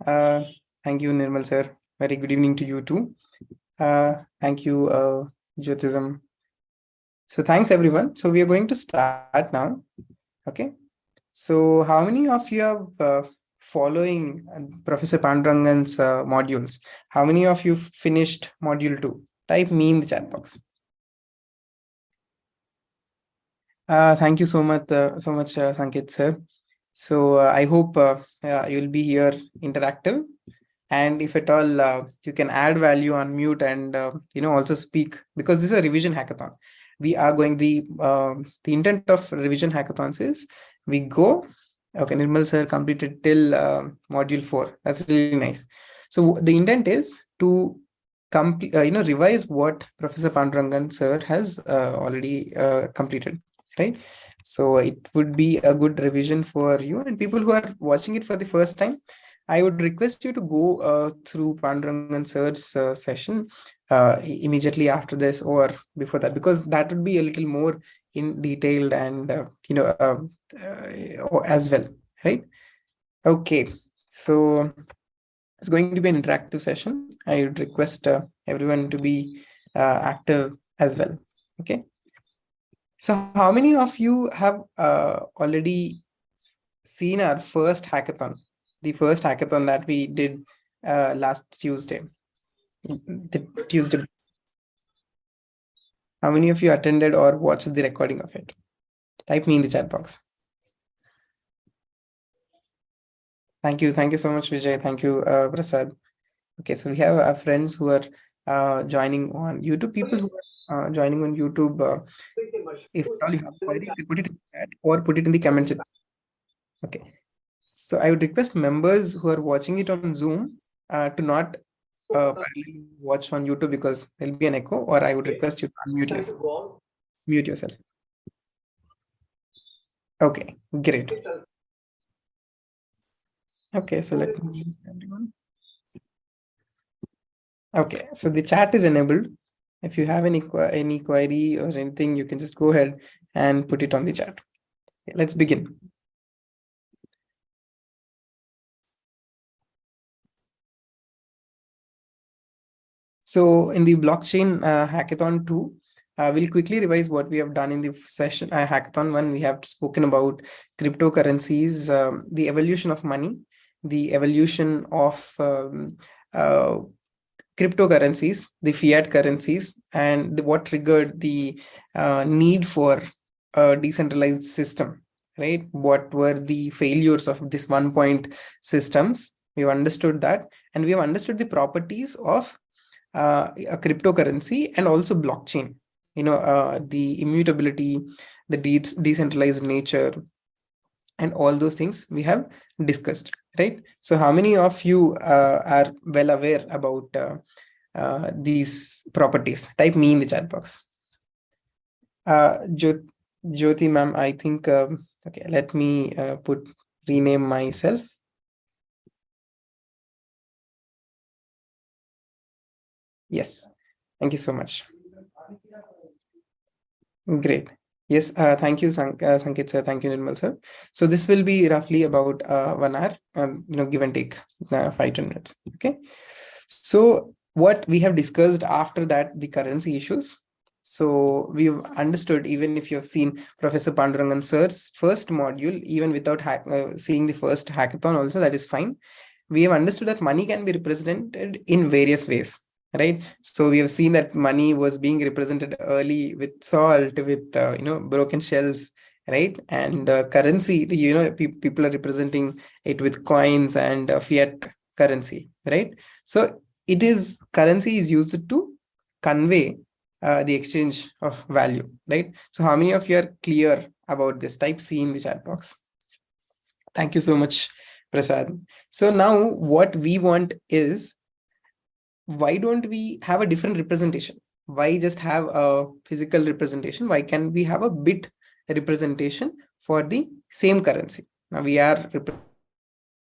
Uh, Thank you, Nirmal sir. Very good evening to you too. Thank you, Jyotism. So thanks everyone. So we are going to start now. Okay. So how many of you are following Professor Pandurangan's modules? How many of you finished module 2? Type me in the chat box. Thank you so much, Sanket sir. So I hope you'll be here interactive, and if at all you can add value on mute and also speak, because this is a revision hackathon. We are going the intent of revision hackathons is we go. Okay, Nirmal sir completed till module 4. That's really nice. So the intent is to revise what Professor Pandurangan sir has already completed, right? So it would be a good revision for you and people who are watching it for the first time. I would request you to go through Pandurangan sir's session immediately after this or before that, because that would be a little more in detailed and as well, right? Okay, so it's going to be an interactive session. I would request everyone to be active as well. Okay. So how many of you have already seen our first hackathon? The first hackathon that we did last Tuesday. The Tuesday. How many of you attended or watched the recording of it? Type me in the chat box. Thank you. Thank you so much, Vijay. Thank you, Prasad. Okay, so we have our friends who are joining on YouTube. People who are joining on YouTube, if at all you have a query, you can put it in the chat or put it in the comments. Okay. So I would request members who are watching it on Zoom to not parallelly watch on YouTube, because there'll be an echo, or I would request you to unmute yourself. Mute yourself. Okay, great. Okay, so let me mute everyone. Okay, so the chat is enabled. If you have any query or anything, you can just go ahead and put it on the chat. Okay, let's begin. So in the blockchain hackathon 2, we'll quickly revise what we have done in the session hackathon 1. We have spoken about cryptocurrencies, the evolution of money, the evolution of cryptocurrencies, the fiat currencies, and what triggered the need for a decentralized system, right? What were the failures of this 1 point systems? We've understood that, and we have understood the properties of a cryptocurrency and also blockchain. The immutability, the decentralized nature, and all those things we have discussed, right? So how many of you are well aware about these properties? Type me in the chat box. Jyoti ma'am, I think okay, let me rename myself. Yes, thank you so much. Great. Yes, thank you, Sanket sir. Thank you, Nirmal sir. So this will be roughly about 1 hour, give and take 5-10 minutes. Okay. So what we have discussed after that, the currency issues. So we've understood, even if you have seen Professor Pandurangan sir's first module, even without seeing the first hackathon also, that is fine. We have understood that money can be represented in various ways, right? So we have seen that money was being represented early with salt, with broken shells, right? And currency, people are representing it with coins and fiat currency, right? So currency is used to convey the exchange of value, right? So how many of you are clear about this? Type C in the chat box. Thank you so much, Prasad. So now what we want is, why don't we have a different representation? Why just have a physical representation? Why can we have a bit representation for the same currency? Now we are representing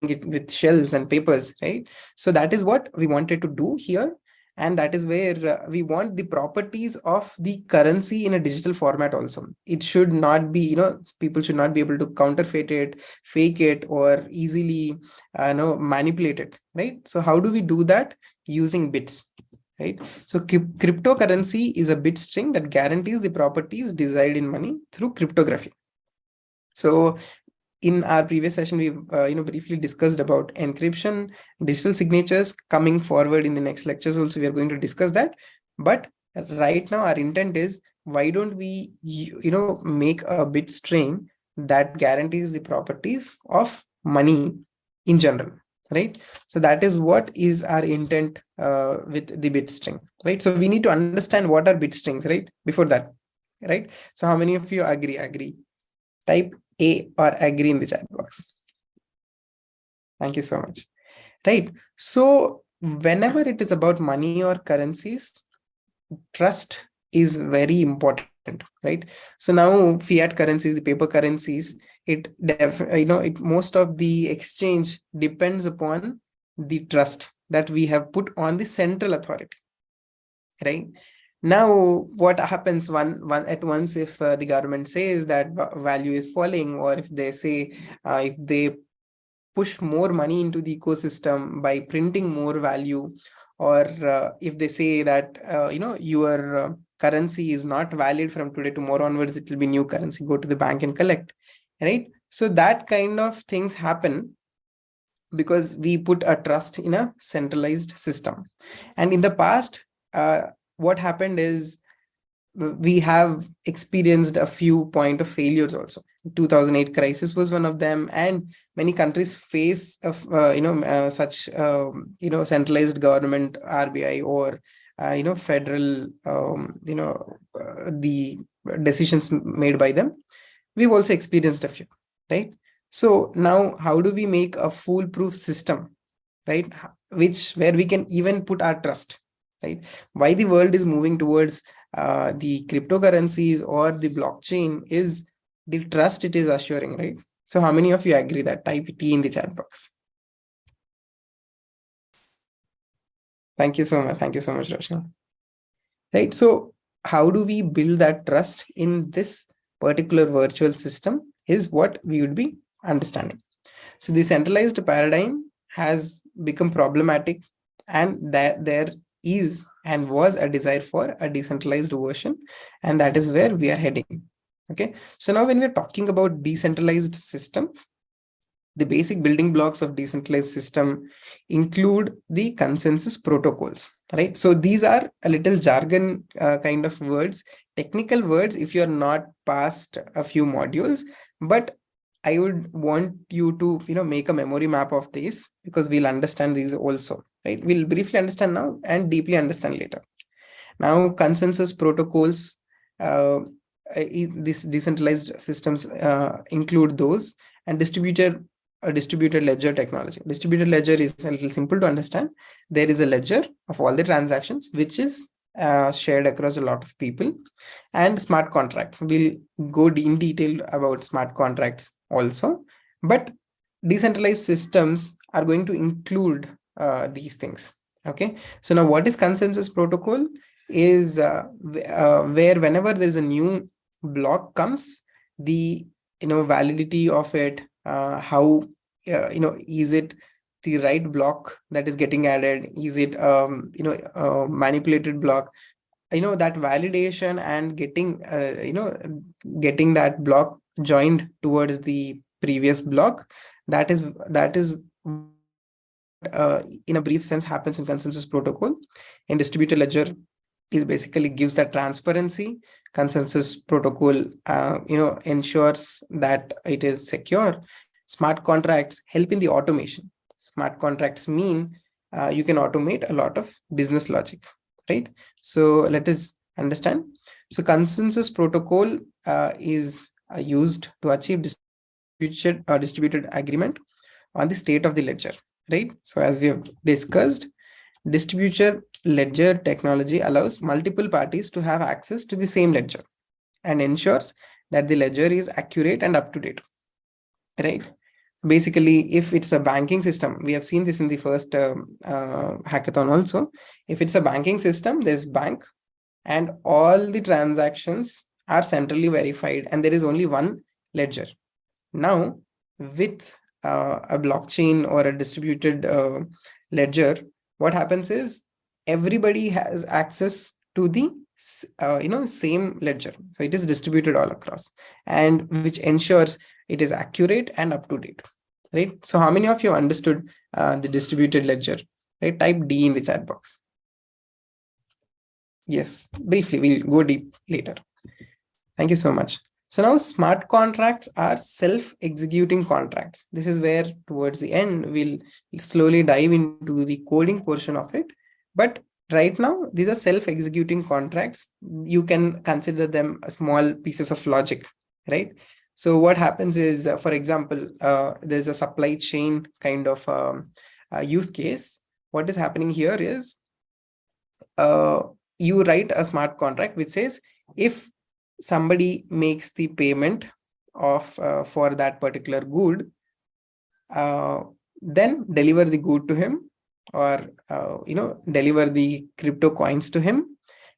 it with shells and papers, right? So that is what we wanted to do here. And that is where we want the properties of the currency in a digital format also. It should not be, people should not be able to counterfeit it, fake it, or easily manipulate it, right? So how do we do that? Using bits, right? So cryptocurrency is a bit string that guarantees the properties desired in money through cryptography. So in our previous session, we briefly discussed about encryption, digital signatures. Coming forward in the next lectures also, we are going to discuss that. But right now, our intent is, why don't we make a bit string that guarantees the properties of money in general, right? So that is what is our intent with the bit string, right? So we need to understand what are bit strings, right? Before that, right? So how many of you agree? Type A or agree in the chat box. Thank you so much. Right. So whenever it is about money or currencies, trust is very important, right? So now fiat currencies, the paper currencies, most of the exchange depends upon the trust that we have put on the central authority, right? Now what happens one at once, if the government says that value is falling, or if they say if they push more money into the ecosystem by printing more value, or if they say that your currency is not valid from today, tomorrow onwards it will be new currency, go to the bank and collect, right? So that kind of things happen because we put a trust in a centralized system. And in the past, what happened is we have experienced a few point of failures also. 2008 crisis was one of them, and many countries face of such centralized government, RBI, or federal the decisions made by them. We've also experienced a few, right? So now how do we make a foolproof system, right, where we can even put our trust, right? Why the world is moving towards the cryptocurrencies or the blockchain is the trust it is assuring, right? So how many of you agree that? Type T in the chat box. Thank you so much. Thank you so much, Rashna. Right. So how do we build that trust in this particular virtual system is what we would be understanding. So the centralized paradigm has become problematic, and that there is and was a desire for a decentralized version, and that is where we are heading. Okay, so now when we're talking about decentralized systems, the basic building blocks of decentralized system include the consensus protocols, right? So these are a little jargon kind of words, technical words if you're not past a few modules, but I would want you to make a memory map of these, because we'll understand these also, right? We'll briefly understand now and deeply understand later. Now consensus protocols, these decentralized systems include those, and distributed ledger technology. Distributed ledger is a little simple to understand. There is a ledger of all the transactions which is shared across a lot of people. And smart contracts, we'll go in detail about smart contracts also, but decentralized systems are going to include these things. Okay, so now what is consensus protocol is where whenever there's a new block comes, the validity of it, how is it the right block that is getting added, is it manipulated block, that validation and getting that block joined towards the previous block, that is in a brief sense happens in consensus protocol. In distributed ledger is basically gives that transparency. Consensus protocol ensures that it is secure. Smart contracts help in the automation. Smart contracts mean you can automate a lot of business logic, right? So let us understand. So consensus protocol is used to achieve distributed agreement on the state of the ledger, right? So as we have discussed, distributed ledger technology allows multiple parties to have access to the same ledger and ensures that the ledger is accurate and up to date, right? basically, if it's a banking system, we have seen this in the first hackathon also. If it's a banking system, there's bank, and all the transactions are centrally verified, and there is only one ledger. Now, with a blockchain or a distributed ledger, what happens is everybody has access to the same ledger. So it is distributed all across, and which ensures it is accurate and up to date, right? So how many of you understood the distributed ledger? Right, type D in the chat box. Yes, briefly, we'll go deep later. Thank you so much. So now smart contracts are self-executing contracts. This is where towards the end, we'll slowly dive into the coding portion of it. But right now, these are self-executing contracts. You can consider them small pieces of logic, right? So what happens is, for example, there's a supply chain kind of use case. What is happening here is you write a smart contract which says if somebody makes the payment of for that particular good, then deliver the good to him, or deliver the crypto coins to him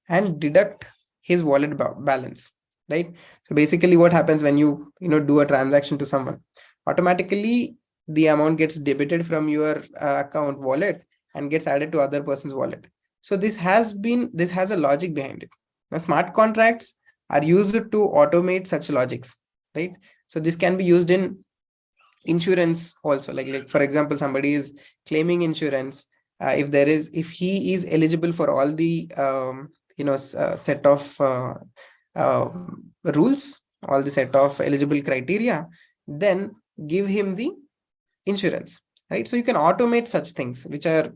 and deduct his wallet balance, right? So basically what happens when you do a transaction to someone, automatically the amount gets debited from your account wallet and gets added to other person's wallet. So this has a logic behind it. Now smart contracts are used to automate such logics, right? So this can be used in insurance also, like for example, somebody is claiming insurance. If he is eligible for all the set of rules, all the set of eligible criteria, then give him the insurance, right? So you can automate such things which are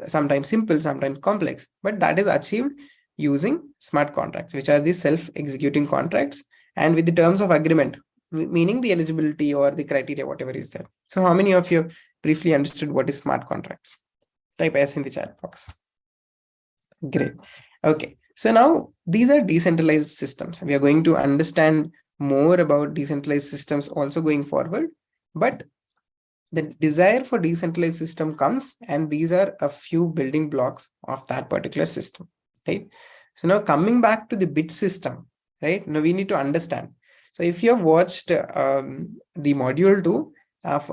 sometimes simple, sometimes complex, but that is achieved using smart contracts, which are the self-executing contracts, and with the terms of agreement, meaning the eligibility or the criteria, whatever is there. So how many of you briefly understood what is smart contracts? Type S in the chat box. Great. Okay. So now these are decentralized systems. We are going to understand more about decentralized systems also going forward, but the desire for decentralized system comes, and these are a few building blocks of that particular system, right? So now coming back to the bit system, right? Now we need to understand. So if you have watched the module 2,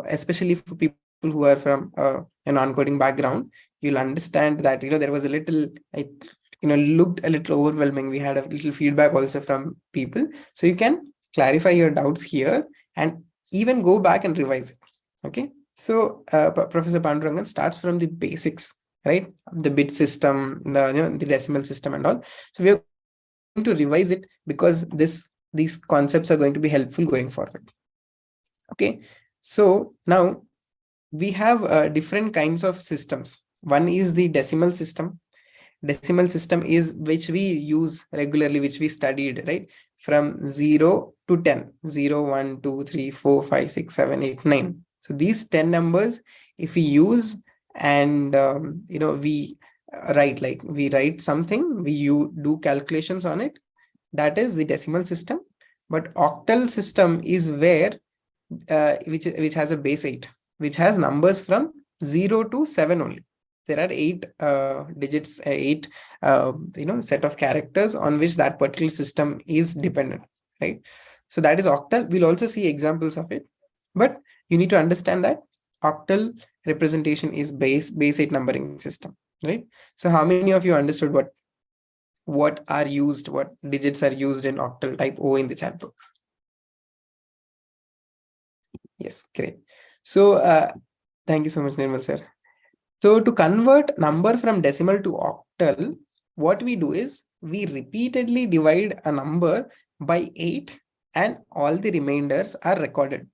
especially for people who are from a non-coding background, you'll understand that there was a little, looked a little overwhelming. We had a little feedback also from people, so you can clarify your doubts here and even go back and revise it. Okay, so Professor Pandurangan starts from the basics, right? The bit system, the decimal system and all. So we are going to revise it because these concepts are going to be helpful going forward. Okay, so now we have different kinds of systems. One is the decimal system. Decimal system is which we use regularly, which we studied, right? From 0 to 10, 0, 1, 2, 3, 4, 5, 6, 7, 8, 9. So these 10 numbers, if we use and we write something, we do calculations on it, that is the decimal system. But octal system is where which has a base 8, which has numbers from 0 to 7 only. There are 8 digits, 8 set of characters on which that particular system is dependent, right? So that is octal. We'll also see examples of it, but you need to understand that octal representation is base 8 numbering system, right? So how many of you understood what digits are used in octal? Type O in the chat box. Yes, great. So thank you so much, Nirmal sir. So to convert number from decimal to octal, what we do is we repeatedly divide a number by 8 and all the remainders are recorded.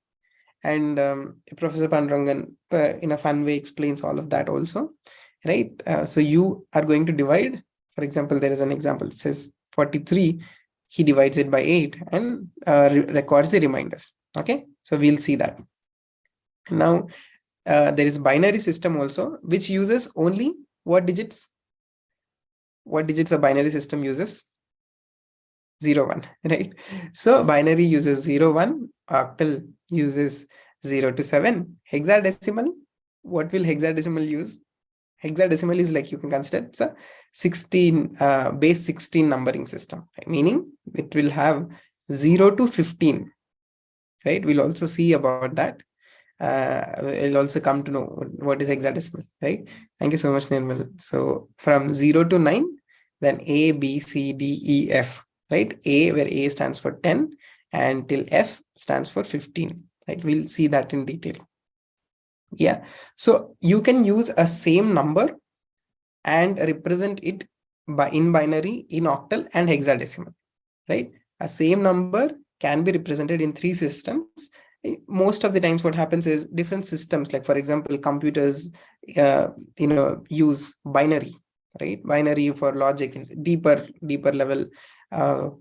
And Professor Pandurangan in a fun way explains all of that also, right? So you are going to divide, for example, there is an example, it says 43, he divides it by 8 and records the reminders. Okay, so we'll see that. Now, there is binary system also, which uses only what digits? What digits a binary system uses? 0, 1, right? So binary uses 0, 1, octal uses 0 to 7. Hexadecimal, what will hexadecimal use? Hexadecimal is like, you can consider it's a 16 base 16 numbering system, meaning it will have 0 to 15, right? We'll also see about that. We'll also come to know what is hexadecimal, right? Thank you so much, Nirmal. So from 0 to 9, then A, B, C, D, E, F, right? A, where A stands for 10, and till F stands for 15, right? We'll see that in detail. Yeah, so you can use a same number and represent it in binary, in octal, and hexadecimal, right? A same number can be represented in 3 systems. Most of the times what happens is different systems, like for example, computers, use binary, right? Binary for logic, deeper level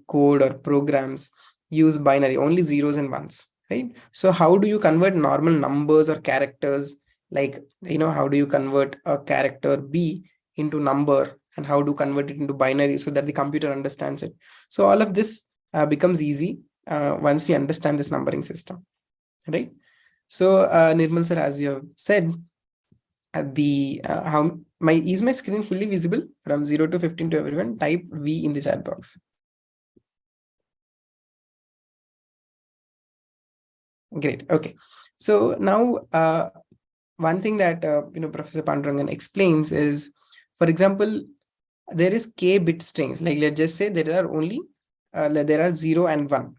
code or programs use binary, only zeros and ones, right? So how do you convert normal numbers or characters? Like, how do you convert a character B into number, and how to convert it into binary so that the computer understands it? So all of this becomes easy once we understand this numbering system, right? So Nirmal sir, as you have said, is my screen fully visible from 0 to 15 to everyone? Type V in the chat box. Great. Okay. So now one thing that Professor Pandurangan explains is, for example, there is k bit strings. Like, let's just say there are only there are 0 and 1.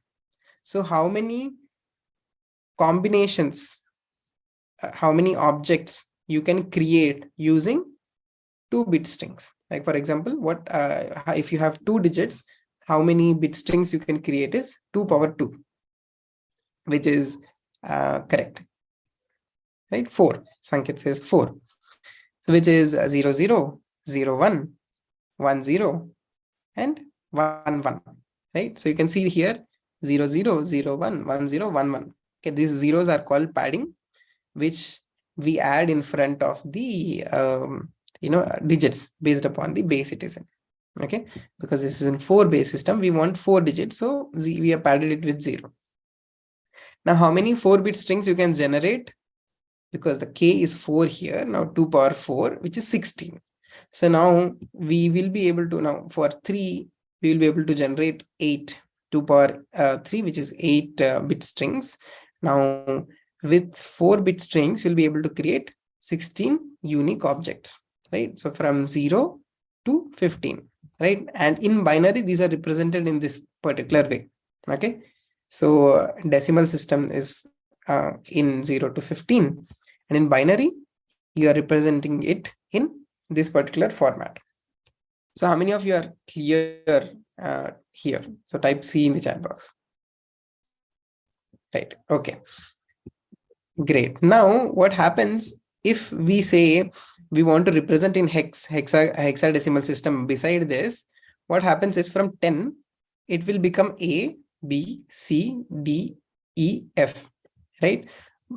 So how many combinations, how many objects you can create using 2-bit strings? Like, for example, what if you have 2 digits, how many bit strings you can create is 2 power 2, which is correct, right? 4. Sankit says 4. So which is 0 0 0 1 1 0 and 1 1, right? So you can see here 0 0 0 1 1 0 1 1. Okay, these zeros are called padding, which we add in front of the digits based upon the base it is in. Okay, because this is in 4-base system, we want 4 digits, so we have padded it with 0. Now how many 4-bit strings you can generate? Because the k is 4 here, now 2 power 4, which is 16. So now we will be able to, now for 3, we will be able to generate 8, 2 power 3, which is 8 bit strings. Now with 4-bit strings, we'll be able to create 16 unique objects, right? So from 0 to 15, right? And in binary, these are represented in this particular way. Okay, so decimal system is in 0 to 15, and in binary, you are representing it in this particular format. So how many of you are clear here? So type C in the chat box. Right. Okay. Great. Now what happens if we say we want to represent in hexadecimal system? Beside this, what happens is from 10, it will become A, B, C, D, E, F, right?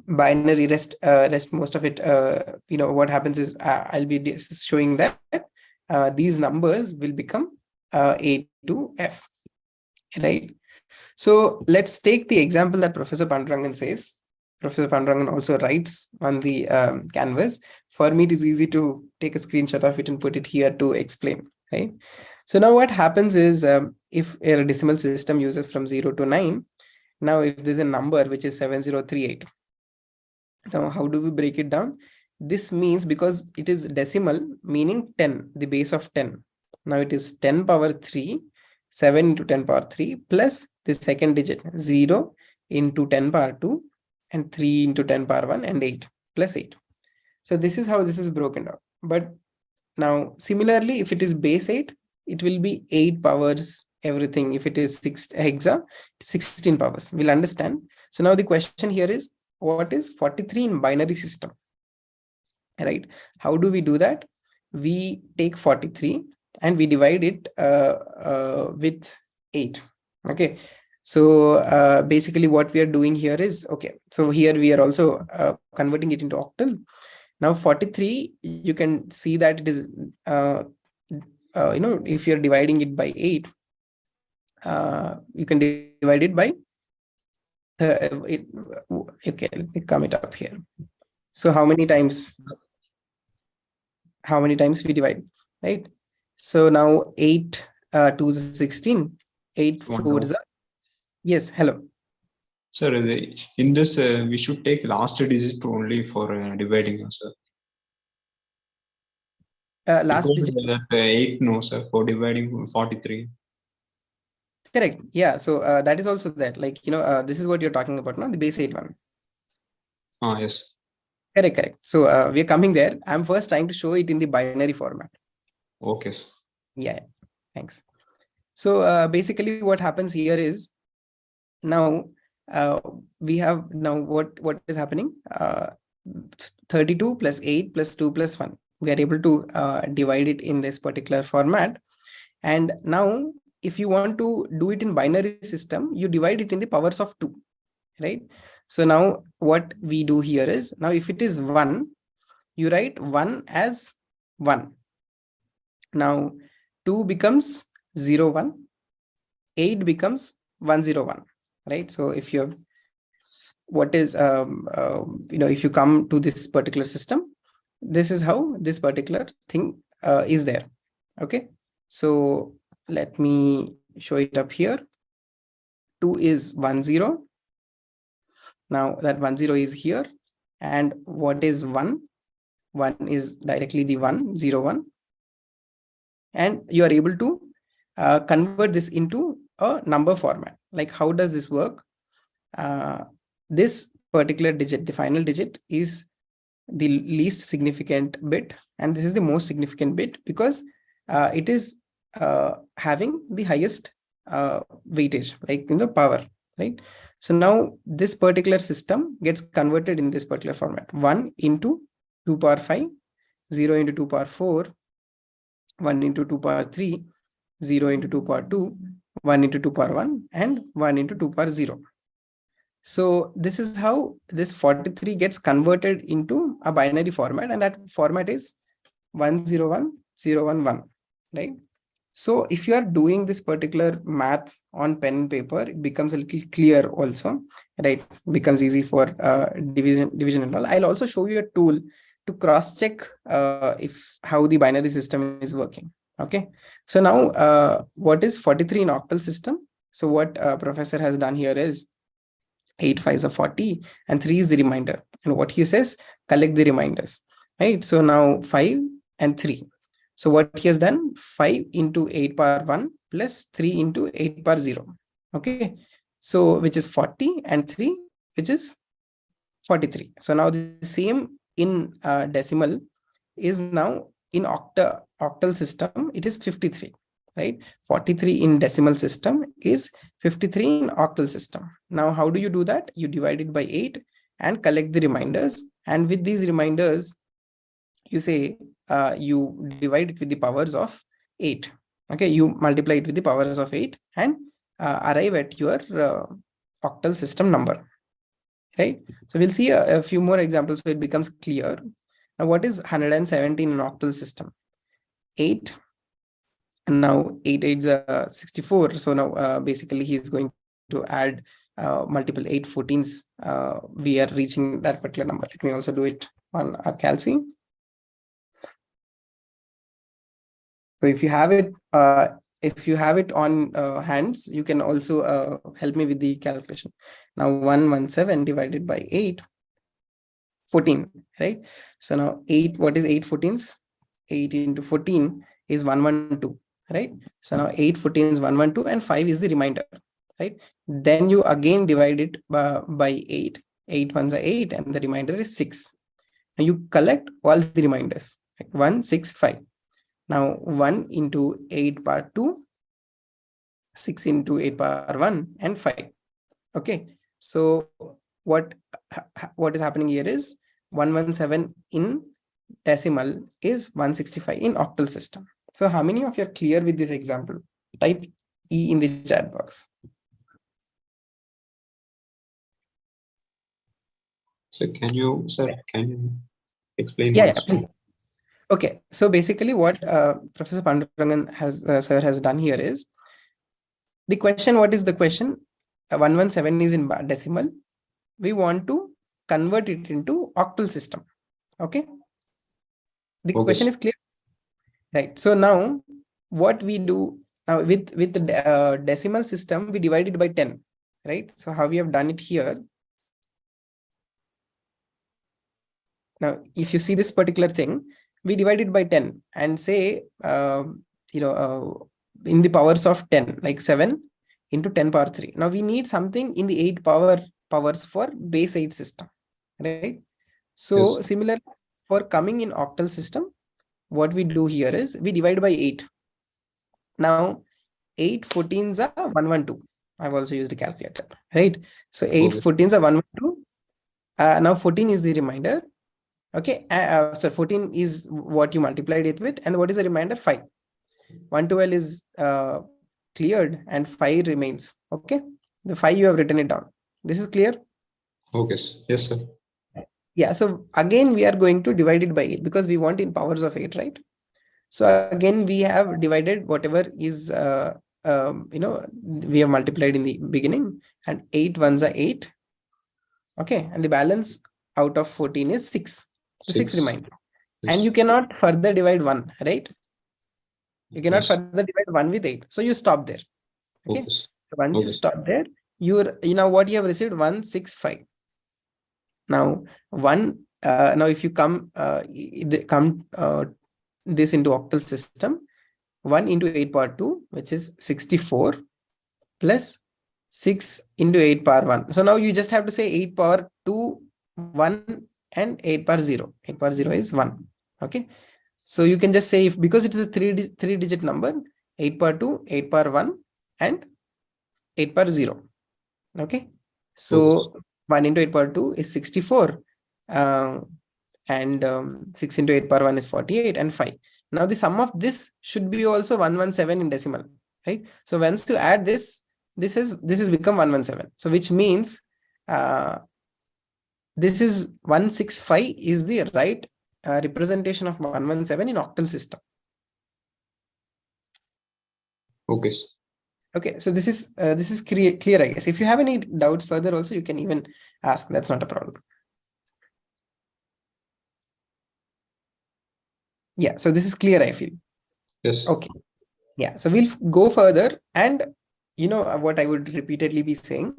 Binary rest most of it, what happens is I'll be showing that these numbers will become A to F, right? So let's take the example that Professor Pandurangan says. Professor Pandurangan also writes on the canvas. For me, it is easy to take a screenshot of it and put it here to explain, right? So now what happens is, if a decimal system uses from 0 to 9, now if there's a number which is 7038, now how do we break it down? This means, because it is decimal, meaning 10, the base of 10. Now it is 10 power 3, 7 into 10 power 3, plus the second digit 0 into 10 power 2, and 3 into 10 power 1, and 8 plus 8. So this is how this is broken down. But now similarly, if it is base 8, it will be 8 powers everything. If it is 6 hexa, 16 powers. We'll understand. So now the question here is, what is 43 in binary system, right? How do we do that? We take 43 and we divide it with 8. Okay, so basically what we are doing here is, okay, so here we are also converting it into octal. Now 43, you can see that it is if you're dividing it by 8, you can divide it by Okay, let me come it up here. So how many times we divide, right? So now 8 2s is 16, 8 One 4 more. is yes, hello. Sir, in this, we should take last digit only for dividing, sir. You Last told digit. that 8, no, sir, for dividing 43. Correct. Yeah. So that is also that. Like, this is what you're talking about now, the base 8 one. Ah, yes. Correct, correct. So we're coming there. I'm first trying to show it in the binary format. Okay, sir. Yeah. Thanks. So basically what happens here is now we have now what is happening? 32 plus 8 plus 2 plus 1. We are able to divide it in this particular format. And now if you want to do it in binary system, you divide it in the powers of 2, right? So now what we do here is, now if it is 1, you write 1 as 1. Now 2 becomes 0 1, 8 becomes 101, right? So if you have what is if you come to this particular system, this is how this particular thing is there. Okay, so let me show it up here. 2 is 10. Now that 10 is here, and what is 1? 1 is directly the 101, and you are able to convert this into a number format. Like, how does this work? This particular digit, the final digit, is the least significant bit, and this is the most significant bit because it is having the highest weightage, like in the power, right? So now this particular system gets converted in this particular format: 1 into 2 power 5, 0 into 2 power 4, 1 into 2 power 3, 0 into 2 power 2, 1 into 2 power 1, and 1 into 2 power 0. So this is how this 43 gets converted into a binary format, and that format is 101011, right? So if you are doing this particular math on pen and paper, it becomes a little clear also, right? Becomes easy for division and all. I'll also show you a tool to cross check if how the binary system is working. Okay, so now what is 43 in octal system? So what professor has done here is 8 5s are 40 and 3 is the remainder, and what he says, collect the reminders, right? So now 5 and 3. So what he has done, 5 into 8 power 1 plus 3 into 8 power 0. Okay, so which is 40, and 3, which is 43. So now the same in decimal is now in octal system, it is 53, right? 43 in decimal system is 53 in octal system. Now how do you do that? You divide it by 8 and collect the reminders, and with these reminders you say you divide it with the powers of 8. Okay, you multiply it with the powers of 8 and arrive at your octal system number, right? So we'll see a few more examples so it becomes clear. Now what is 117 in octal system? 8, and now 8 8 is 64. So now basically he's going to add multiple 8 14s. We are reaching that particular number. Let me also do it on a calci. So if you have it on hands, you can also help me with the calculation. Now 117 divided by 8, 14, right? So now 8, what is 8 14s? 8 into 14 is 112, right? So now 8 14 is 112 and 5 is the remainder, right? Then you again divide it by 8. 8 ones are 8 and the remainder is 6. Now you collect all the reminders, like 1 6 5. Now 1 into 8 power 2, 6 into 8 power 1, and 5. Okay, so what is happening here is 117 in decimal is 165 in octal system. So how many of you are clear with this example? Type E in the chat box. So can you explain Yeah, once more? please. Okay, so basically what Professor Pandurangan sir has done here is, the question, what is the question? 117 is in decimal. We want to convert it into octal system. Okay. The Okay, question is clear, right? So now what we do with the decimal system, we divide it by 10, right? So how we have done it here. Now, if you see this particular thing, we divide it by 10 and say, in the powers of 10, like 7 into 10 power 3. Now we need something in the 8 powers for base 8 system, right? So yes, similar for coming in octal system, what we do here is we divide by 8. Now 8 14s are 112. I've also used a calculator, right? So 8 okay, 14s are 112. Now 14 is the remainder. Okay, so 14 is what you multiplied it with, and what is the remainder? 5. 112 is cleared and 5 remains. Okay, the 5 you have written it down. This is clear? okay, yes, sir. Yeah, so again we are going to divide it by 8 because we want in powers of 8, right? So again we have divided whatever is we have multiplied in the beginning, and 8 ones are 8. Okay, and the balance out of 14 is 6. The 6 6, remain. And yes, you cannot further divide 1, right? You cannot yes, further divide 1 with 8. So you stop there. Okay. okay, So once you okay, stop there, what you have received 165. Now now if you come this into octal system, 1 into 8 power 2, which is 64, plus 6 into 8 power 1. So now you just have to say 8 power 2, 1, and 8 power 0. 8 power 0 is 1. Okay. So you can just say, if because it is a three digit number, 8 power 2, 8 power 1, and 8 power 0. Okay. okay, So 1 into 8 power 2 is 64. And 6 into 8 power 1 is 48, and 5. Now the sum of this should be also 117 in decimal, right? So once you add this, this is become 117. So which means this is 165 is the right representation of 117 in octal system. okay, Okay, so this is clear, I guess. If you have any doubts further also, you can even ask. That's not a problem. Yeah, so this is clear, I feel. yes, Okay. Yeah, so we'll go further, and what I would repeatedly be saying,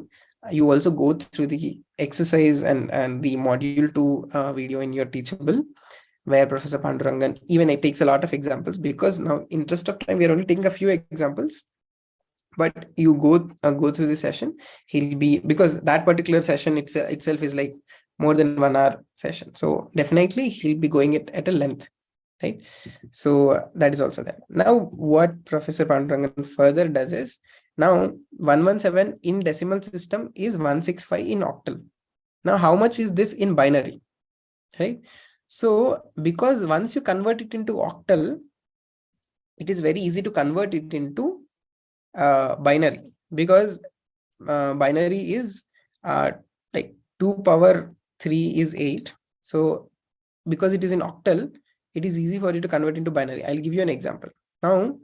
you also go through the exercise and the module 2 video in your Teachable, where Professor Pandurangan even it takes a lot of examples, because now interest of time we are only taking a few examples, but you go through the session. He'll be, because that particular session itself is like more than 1 hour session, so definitely he'll be going it at a length, right? So that is also there. Now what Professor Pandurangan further does is, now 117 in decimal system is 165 in octal. Now how much is this in binary, right? So because once you convert it into octal, it is very easy to convert it into binary, because binary is like 2 power 3 is 8. So because it is in octal, it is easy for you to convert into binary. I'll give you an example. Now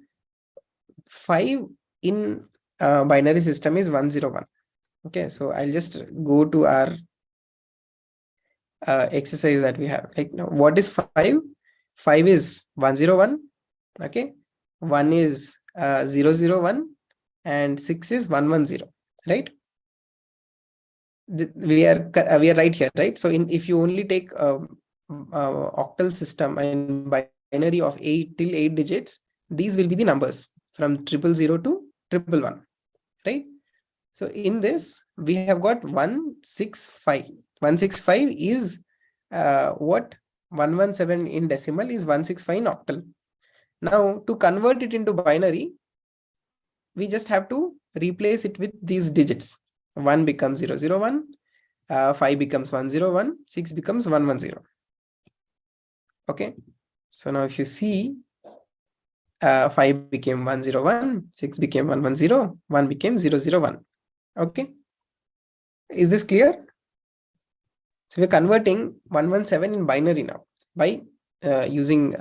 5 in binary system is 101. Okay, so I'll just go to our exercise that we have. Like, now what is 5? 5 is 101. Okay, 1 is 001, and 6 is 110, right? We are right here, right? So if you only take octal system and binary of 8 till 8 digits, these will be the numbers from 000 to 111, right? So in this we have got 165. 165 is what 117 in decimal is 165 in octal. Now to convert it into binary, we just have to replace it with these digits. 1 becomes 001, 5 becomes 101, 6 becomes 110. Okay, so now if you see, 5 became 101, 6 became 110, 1 became 001. Okay, is this clear? So we're converting 117 in binary now by using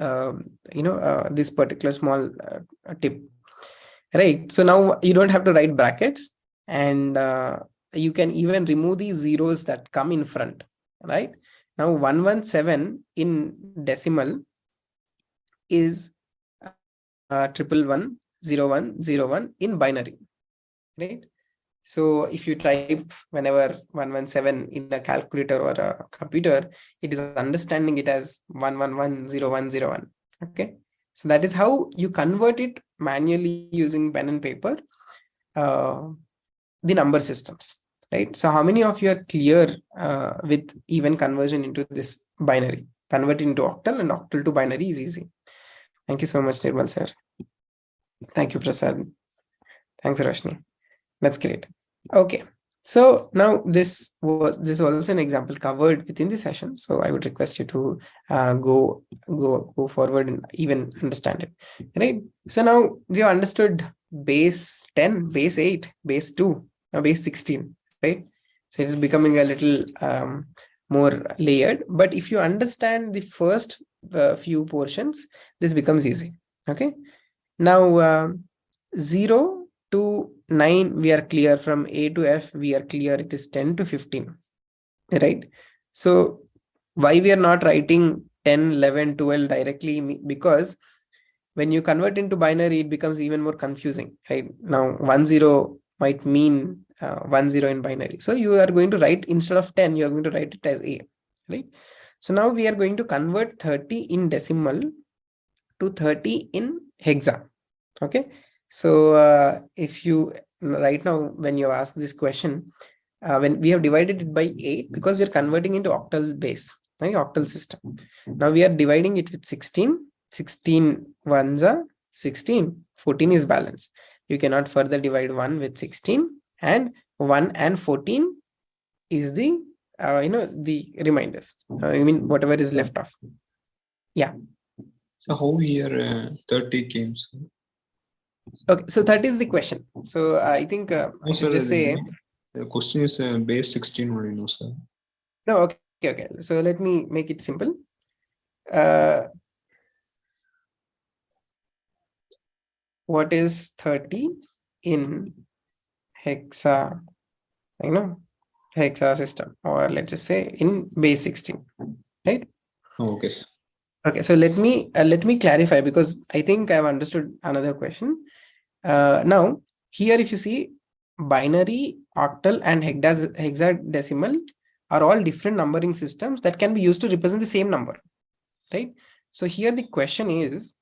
this particular small tip, right? So now you don't have to write brackets. and you can even remove the zeros that come in front, right? Now 117 in decimal is 1110101 in binary, right? So if you type whenever 117 in a calculator or a computer, it is understanding it as 1110101. Okay, so that is how you convert it manually using pen and paper, uh, the number systems, right? So how many of you are clear with even conversion into this binary? Convert into octal, and octal to binary is easy. Thank you so much, Nirmal sir. Thank you, Prasad. Thanks, Rashni. That's great. Okay. So now this was also an example covered within the session. So I would request you to go forward and even understand it. Right. So now we have understood base 10, base 8, base 2, now base 16. Right. So it is becoming a little more layered. But if you understand the first few portions, this becomes easy. Okay. Now 0 to 9 we are clear. From A to F we are clear, it is 10 to 15, right? So why we are not writing 10, 11, 12 directly? Because when you convert into binary, it becomes even more confusing, right? Now 10 might mean 10 in binary, so you are going to write, instead of 10 you are going to write it as A, right? So now we are going to convert 30 in decimal to 30 in hexa. Okay, so if you right now, when you ask this question, when we have divided it by 8, because we are converting into octal base, right? Octal system. Now we are dividing it with 16. 16 ones are 16. 14 is balance. You cannot further divide 1 with 16, and 1 and 14 is the the reminders. I mean whatever is left off. Yeah. So how here 30 came, sir? Okay, so that is the question. So I think I No, should sir, just say the question is base 16 only, no, sir. no. Okay. So let me make it simple. What is 30 in hexa? Hexa system, or let's just say in base 16, right? Okay. Okay, so let me clarify, because I think I've understood another question. Now here, if you see, binary, octal, and hexadecimal are all different numbering systems that can be used to represent the same number, right? So here the question is,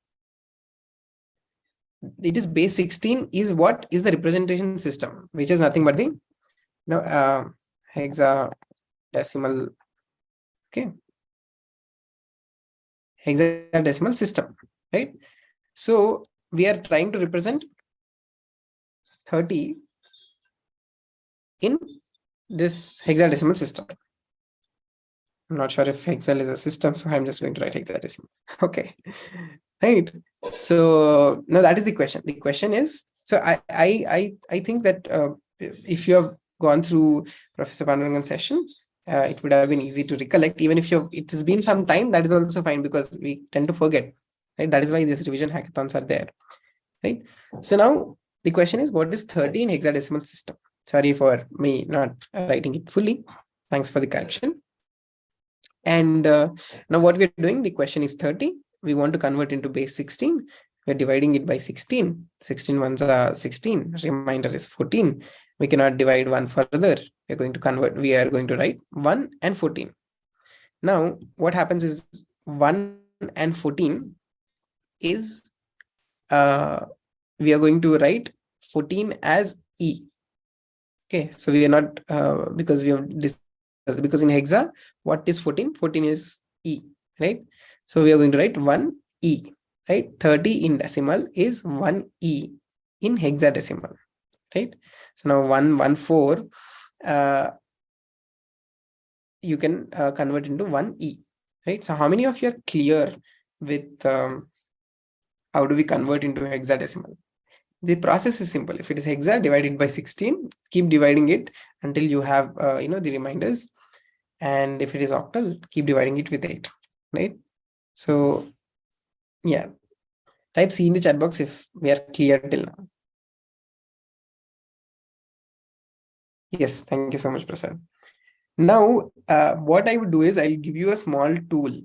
it is base 16 is what is the representation system, which is nothing but the hexadecimal, okay, hexadecimal system, right? So we are trying to represent 30 in this hexadecimal system. I'm not sure if hexal is a system, so I'm just going to write hexadecimal. Okay, right. So now that is the question. The question is, so I think that if you have gone through Professor Pandurangan's session, it would have been easy to recollect. Even if it has been some time, that is also fine, because we tend to forget, right? That is why these revision hackathons are there, right? So now the question is, what is 30 in hexadecimal system? Sorry for me not writing it fully. Thanks for the correction. And now what we're doing, the question is 30. We want to convert into base 16. We're dividing it by 16. 16 ones are 16. Reminder is 14. We cannot divide one further. We're going to convert. We are going to write 1 and 14. Now, what happens is 1 and 14 is, we are going to write 14 as E. Okay, so we are not, because we have discussed, because in hexa, what is 14? 14 is E, right? So we are going to write 1E, right? 30 in decimal is 1E in hexadecimal, right? So now 114, you can convert into 1E, right? So how many of you are clear with how do we convert into hexadecimal? The process is simple. If it is hexa, divide it by 16, keep dividing it until you have the reminders. And if it is octal, keep dividing it with 8, right? So yeah, type C in the chat box if we are clear till now. Yes, thank you so much, Prasad. Now, what I would do is I'll give you a small tool,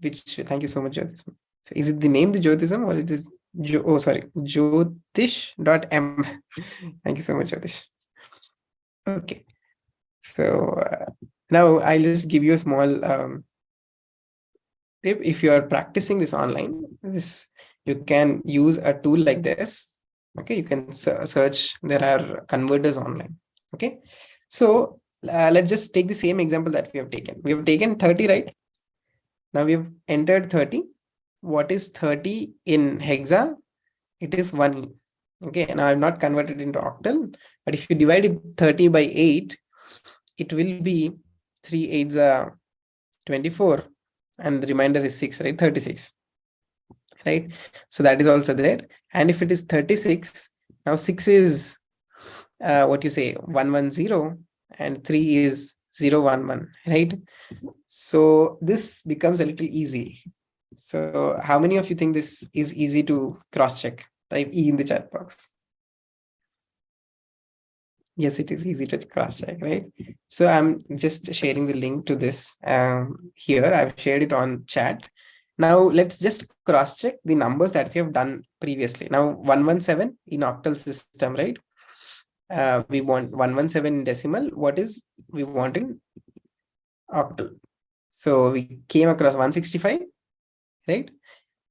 which, thank you so much, Jyotism. So is it the name the Jyotism, or it is, oh, sorry, jyotish.m. Thank you so much, Jyotish. Okay. So now I'll just give you a small tip. If you are practicing this online, you can use a tool like this. Okay, you can search. There are converters online. Okay, so let's just take the same example that we have taken. We have taken 30, right? Now we have entered 30. What is 30 in hexa? It is 1. Okay, now I've not converted into octal, but if you divide it 30 by 8, it will be 3 8s are 24, and the remainder is 6, right? 36, right? So that is also there. And if it is 36, now 6 is what you say 110, and 3 is 011, right? So this becomes a little easy. So how many of you think this is easy to cross check? Type E in the chat box. Yes, it is easy to cross check, right? So I'm just sharing the link to this here. I've shared it on chat. Now let's just cross check the numbers that we have done previously. Now 117 in octal system, right? We want 117 in decimal. What is we want in octal? So we came across 165, right?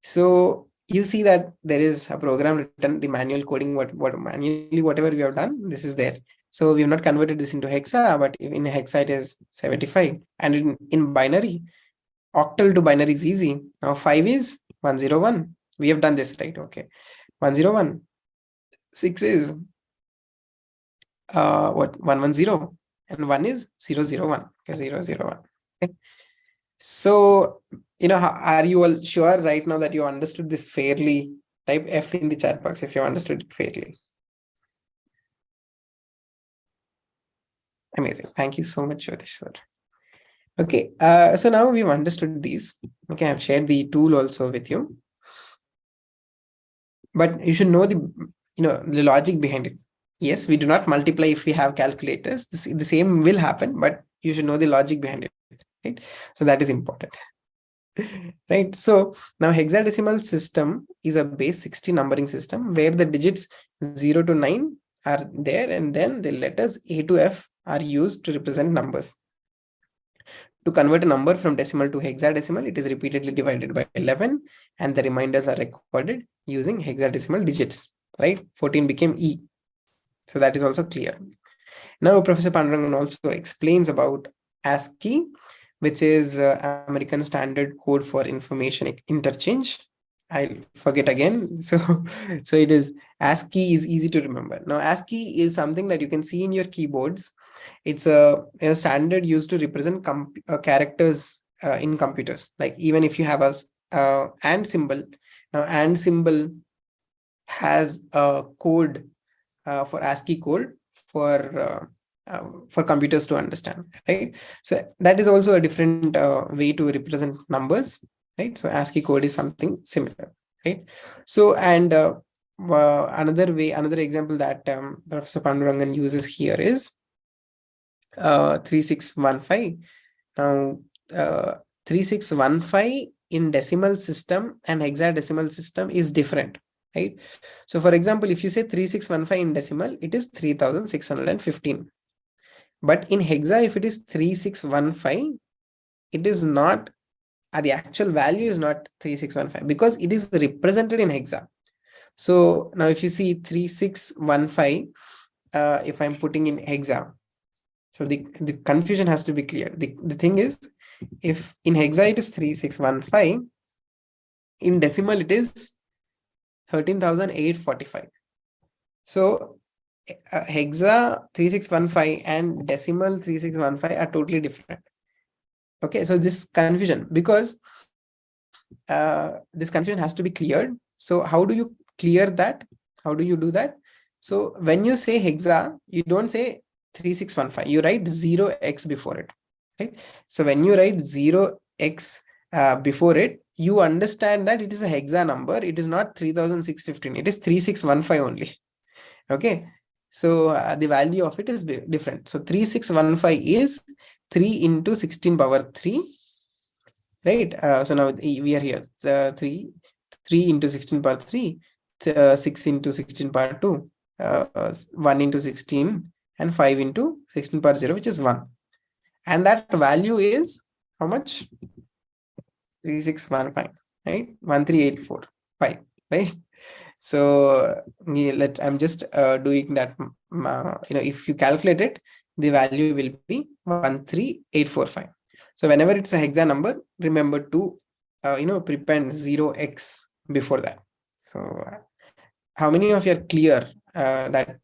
So you see that there is a program written, the manual coding, manually whatever we have done, this is there. So we have not converted this into hexa, but in hexa it is 75. And in binary, octal to binary is easy. Now 5 is 101. We have done this, right? Okay. 101. 6 is 110, and 1 is 001. Okay, 001. Okay. So, are you all sure right now that you understood this fairly? Type F in the chat box if you understood it fairly. Amazing. Thank you so much, Jyotish sir. Okay, so now we've understood these. Okay, I've shared the tool also with you. But you should know the logic behind it. Yes, we do not multiply if we have calculators. The same will happen, but you should know the logic behind it, right? So that is important. Right. So now hexadecimal system is a base 60 numbering system where the digits 0 to 9 are there, and then the letters A to F are used to represent numbers. To convert a number from decimal to hexadecimal, it is repeatedly divided by 11, and the reminders are recorded using hexadecimal digits, right? 14 became E. So that is also clear. Now Professor Pandurangan also explains about ASCII, which is American Standard Code for Information Interchange. I'll forget again. So it is ASCII is easy to remember. Now ASCII is something that you can see in your keyboards. It's a standard used to represent characters in computers. Like even if you have a and symbol, now and symbol has a code for ASCII code for computers to understand, right? So that is also a different way to represent numbers, right? So ASCII code is something similar, right? So and another example that Professor Pandurangan uses here is 3615. Now 3615 in decimal system and hexadecimal system is different, right? So for example, if you say 3615 in decimal, it is 3615. But in hexa, if it is 3615, it is not, the actual value is not 3615 because it is represented in hexa. So now if you see 3615, if I'm putting in hexa, so the confusion has to be clear. The thing is, if in hexa it is 3615, in decimal it is 13,845. So hexa 3615 and decimal 3615 are totally different. Okay, so this confusion, because this confusion has to be cleared. So how do you clear that? How do you do that? So when you say hexa, you don't say 3615, you write 0x before it, right? So when you write 0x before it, you understand that it is a hexa number. It is not 3615, it is 3615 only. Okay, So the value of it is different. So 3615 is 3 into 16 power 3, right? So now we are here, 3 into 16 power 3, 6 into 16 power 2, 1 into 16, and 5 into 16 power 0, which is 1. And that value is how much? 3615, right? 13845, right? So I'm just doing that. If you calculate it, the value will be 13845. So whenever it's a hexa number, remember to prepend 0x before that. So how many of you are clear that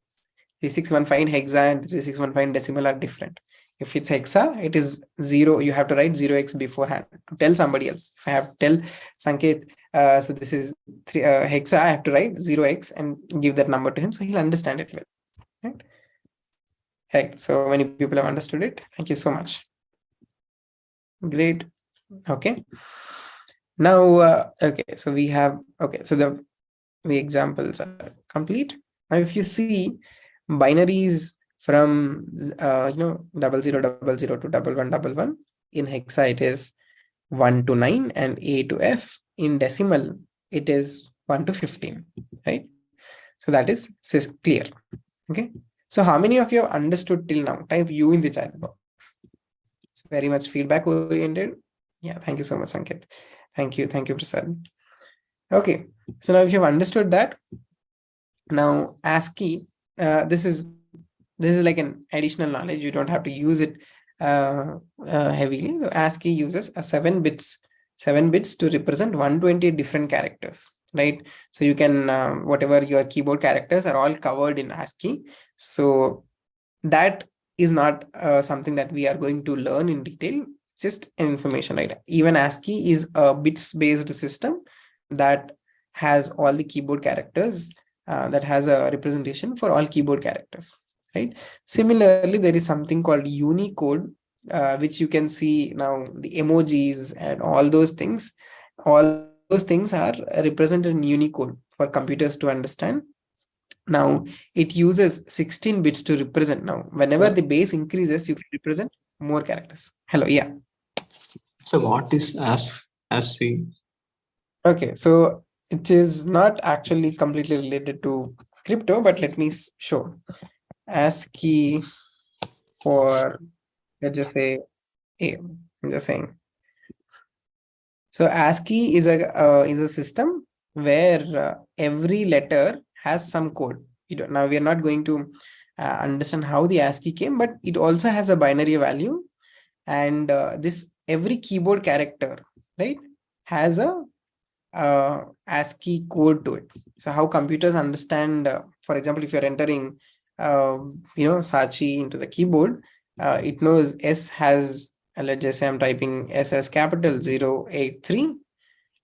3615 hexa and 3615 decimal are different? If it's hexa, it is 0. You have to write 0x beforehand to tell somebody else. If I have to tell Sanket, so this is hexa, I have to write 0x and give that number to him, so he'll understand it well. Right? Right. So many people have understood it. Thank you so much. Great. Okay. Now, okay. So we have, okay. So the examples are complete. Now, if you see binaries from 0000 to 1111, in hexa it is 1 to 9, and A to F. In decimal it is 1 to 15, right? So that is clear. Okay. So how many of you have understood till now? Type U in the chat box. It's very much feedback oriented. Yeah, thank you so much, Sanket. Thank you, Prasad. Okay, so now if you've understood that, now ASCII, this is like an additional knowledge. You don't have to use it heavily. So ASCII uses a 7 bits to represent 120 different characters, right? So you can whatever your keyboard characters are all covered in ASCII. So that is not something that we are going to learn in detail. It's just information, right? Even ASCII is a bits based system that has all the keyboard characters, that has a representation for all keyboard characters, right? Similarly, there is something called Unicode, which you can see now, the emojis and all those things. All those things are represented in Unicode for computers to understand. Now it uses 16 bits to represent. Now whenever the base increases, you can represent more characters. Hello, yeah. So what is ASCII? Okay, so it is not actually completely related to crypto, but let me show. ASCII for, let's just say A. I'm just saying. So ASCII is a system where every letter has some code. Now we are not going to understand how the ASCII came, but it also has a binary value, and this every keyboard character, right, has a ASCII code to it. So how computers understand, for example, if you're entering Sachi into the keyboard, it knows S has, let's just say I'm typing S as capital 083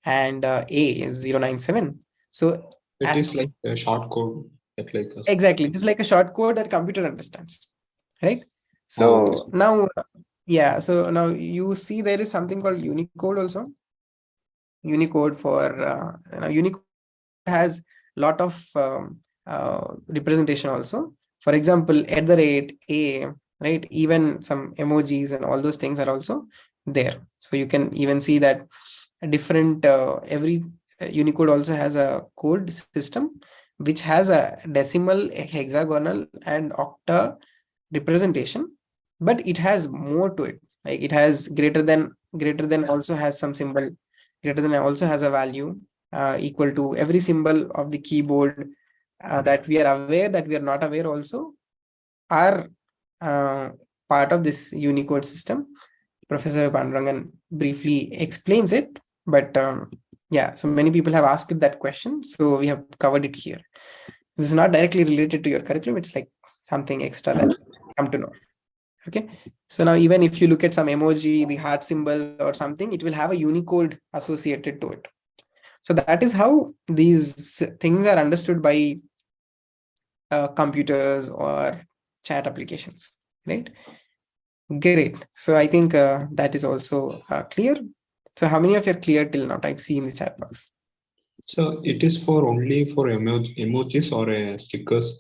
and A is 097. So it is like a short code that like exactly, it is like a short code that computer understands, right? So now, yeah, so now you see there is something called Unicode also. Unicode for Unicode has lot of representation also. For example, @ A, right? Even some emojis and all those things are also there. So you can even see that a different every Unicode also has a code system which has a decimal, a hexagonal, and octa representation, but it has more to it. Like it has greater than also has some symbol, greater than also has a value equal to every symbol of the keyboard that we are aware, that we are not aware also, are part of this Unicode system. Professor Pandurangan briefly explains it, but yeah, so many people have asked that question, so we have covered it here. This is not directly related to your curriculum, it's like something extra that you come to know. Okay, so now even if you look at some emoji, the heart symbol or something, it will have a Unicode associated to it. So that is how these things are understood by computers or chat applications, right? Great. So I think that is also clear. So how many of you are clear till now? Type C in the chat box. So it is for only for emojis or stickers.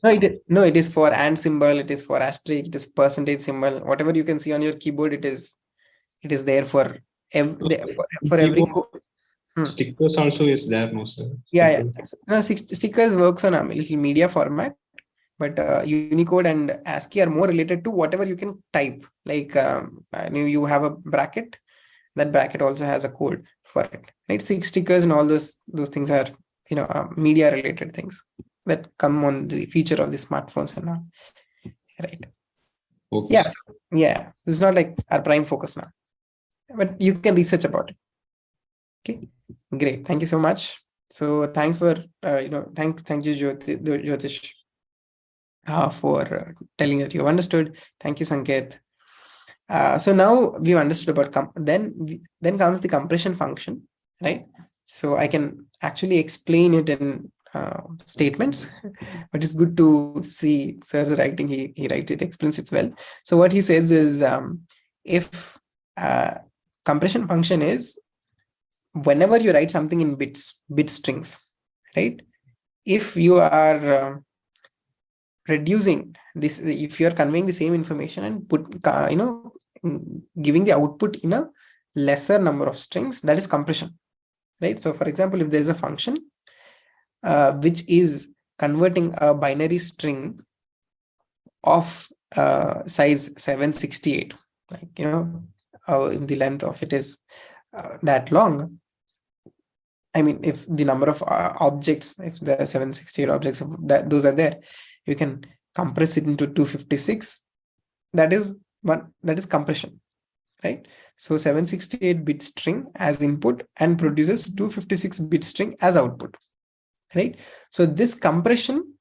No, it is for and symbol, it is for asterisk, it is percentage symbol, whatever you can see on your keyboard, it is there for So for every keyboard code. Hmm. stickers also is there, no sir? Yeah, yeah. Stickers. No, stickers works on a little media format, but Unicode and ASCII are more related to whatever you can type. Like you have a bracket, that bracket also has a code for it, right? Stickers and all those things are media related things that come on the feature of the smartphones and all, right? Okay, Yeah, sir. yeah. It's not like our prime focus now, but you can research about it. Okay, great. Thank you so much. So thanks for thank you Jyotish for telling that you've understood. Thank you, Sanket. So now we've understood about then comes the compression function, right? So I can actually explain it in statements, but it's good to see sir's writing. He writes it, explains it well. So what he says is if uh, compression function is whenever you write something in bit strings, right? If you are reducing this, if you are conveying the same information and giving the output in a lesser number of strings, that is compression, right? So for example, if there is a function which is converting a binary string of size 768, like if the length of it is that long, I mean, if the number of objects, if the 768 objects of that those are there, you can compress it into 256. That is compression, right? So 768-bit string as input and produces 256-bit string as output, right? So this compression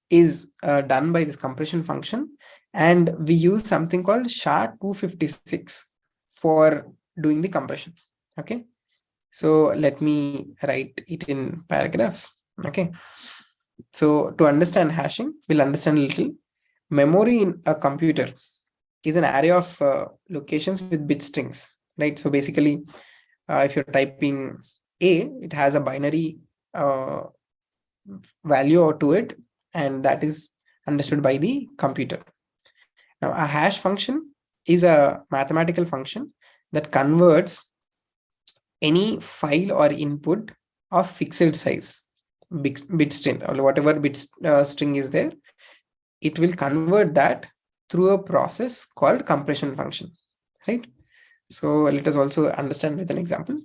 is done by this compression function, and we use something called SHA-256 for doing the compression. Okay, so let me write it in paragraphs. Okay, so to understand hashing, we'll understand a little. Memory in a computer is an array of locations with bit strings, right? So basically, if you're typing A, it has a binary uh, value to it, and that is understood by the computer. Now, a hash function is a mathematical function that converts any file or input of fixed size, bit string, or whatever bit string is there, it will convert that through a process called compression function, right? So let us also understand with an example.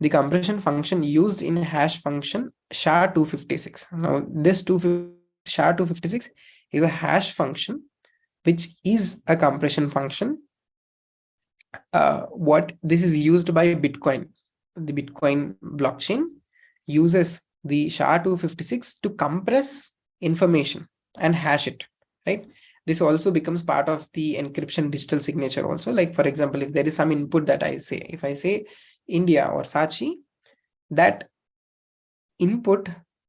The compression function used in hash function SHA-256. Now this SHA-256 is a hash function which is a compression function. What this is used by Bitcoin. The Bitcoin blockchain uses the SHA-256 to compress information and hash it, right? This also becomes part of the encryption digital signature also. Like for example, if there is some input that I say, if I say India or Sachi, that input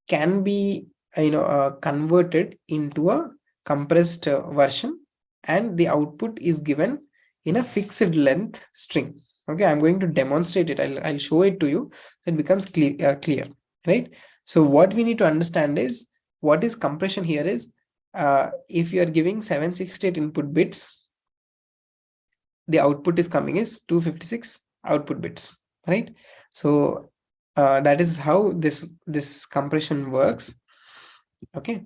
can be converted into a compressed version, and the output is given in a fixed length string. Okay, I'm going to demonstrate it. I'll show it to you. It becomes clear, right? So what we need to understand is what is compression here is if you are giving 768 input bits, the output is coming is 256 output bits, right? So that is how this compression works. Okay,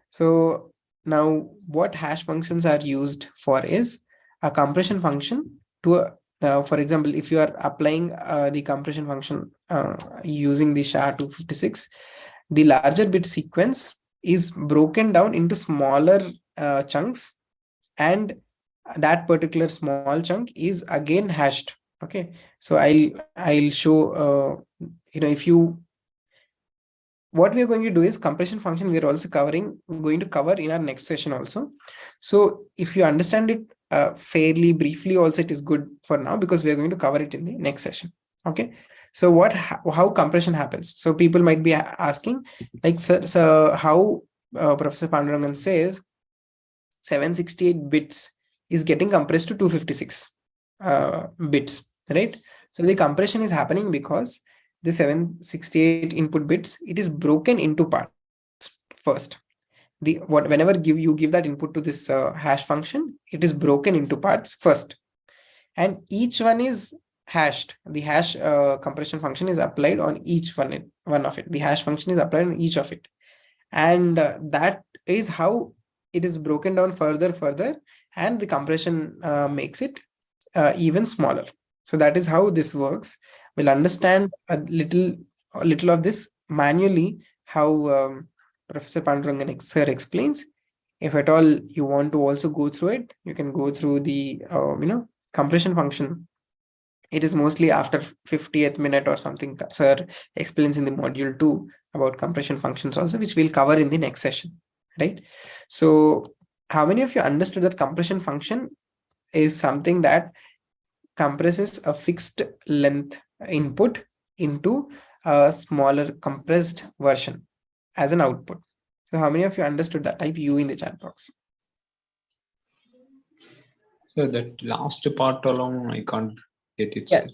so now what hash functions are used for is a compression function to for example, if you are applying the compression function using the SHA-256, the larger bit sequence is broken down into smaller chunks, and that particular small chunk is again hashed. Okay, so I'll show if you, what we are going to do is compression function we are also going to cover in our next session also. So if you understand it fairly briefly also, it is good for now, because we are going to cover it in the next session. Okay, so how compression happens? So people might be asking, like, so how Professor Pandurangan says 768 bits is getting compressed to 256 bits, right? So the compression is happening because the 768 input bits, it is broken into parts first. Whenever you give that input to this hash function, it is broken into parts first, and each one is hashed. The hash compression function is applied on each one of it. The hash function is applied on each of it, and that is how it is broken down further, and the compression makes it even smaller. So that is how this works. We'll understand a little of this manually, how Professor Pandurangan sir explains. If at all you want to also go through it, you can go through the compression function. It is mostly after 50th minute or something. Sir explains in the module 2 about compression functions also, which we'll cover in the next session, right? So how many of you understood that compression function is something that compresses a fixed length input into a smaller compressed version as an output? So how many of you understood that? Type U in the chat box. So that last part alone, I can't get it. Yeah.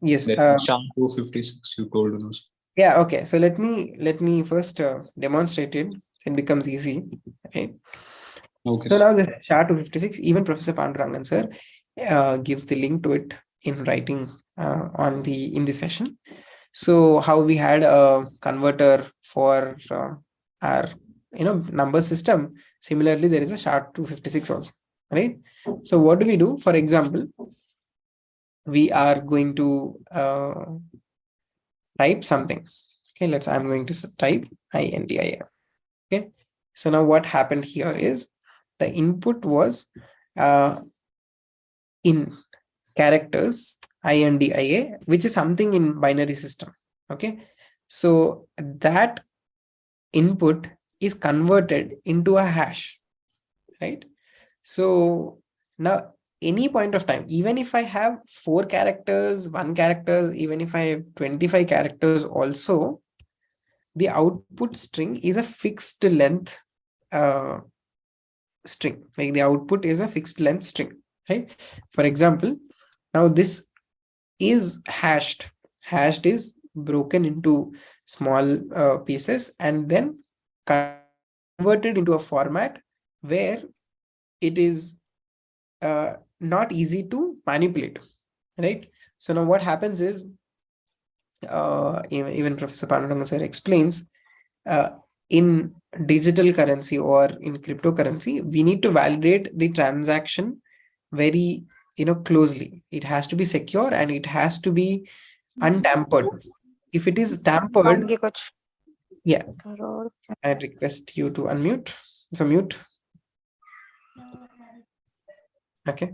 Yes. That SHA-256 you told us. Yeah. Okay. So let me first demonstrate it. So it becomes easy. Okay. Okay. So now the SHA-256, even Professor Pandurangan sir gives the link to it in writing in the session. So how we had a converter for our number system. Similarly, there is a SHA-256 also, right? So what do we do? For example, we are going to type something. Okay, I'm going to type INDIA. Okay, so now what happened here is the input was in characters INDIA, which is something in binary system. Okay, so that input is converted into a hash, right? So now any point of time, even if I have 4 characters, 1 character, even if I have 25 characters also, the output string is a fixed length string. Like the output is a fixed length string, right? For example, now this is hashed. Hashed is broken into small pieces and then converted into a format where it is not easy to manipulate, right? So now what happens is, even Professor Pandurangan sir explains, in digital currency or in cryptocurrency, we need to validate the transaction very closely. It has to be secure and it has to be untampered. If it is tampered, yeah, I request you to unmute. So mute. Okay.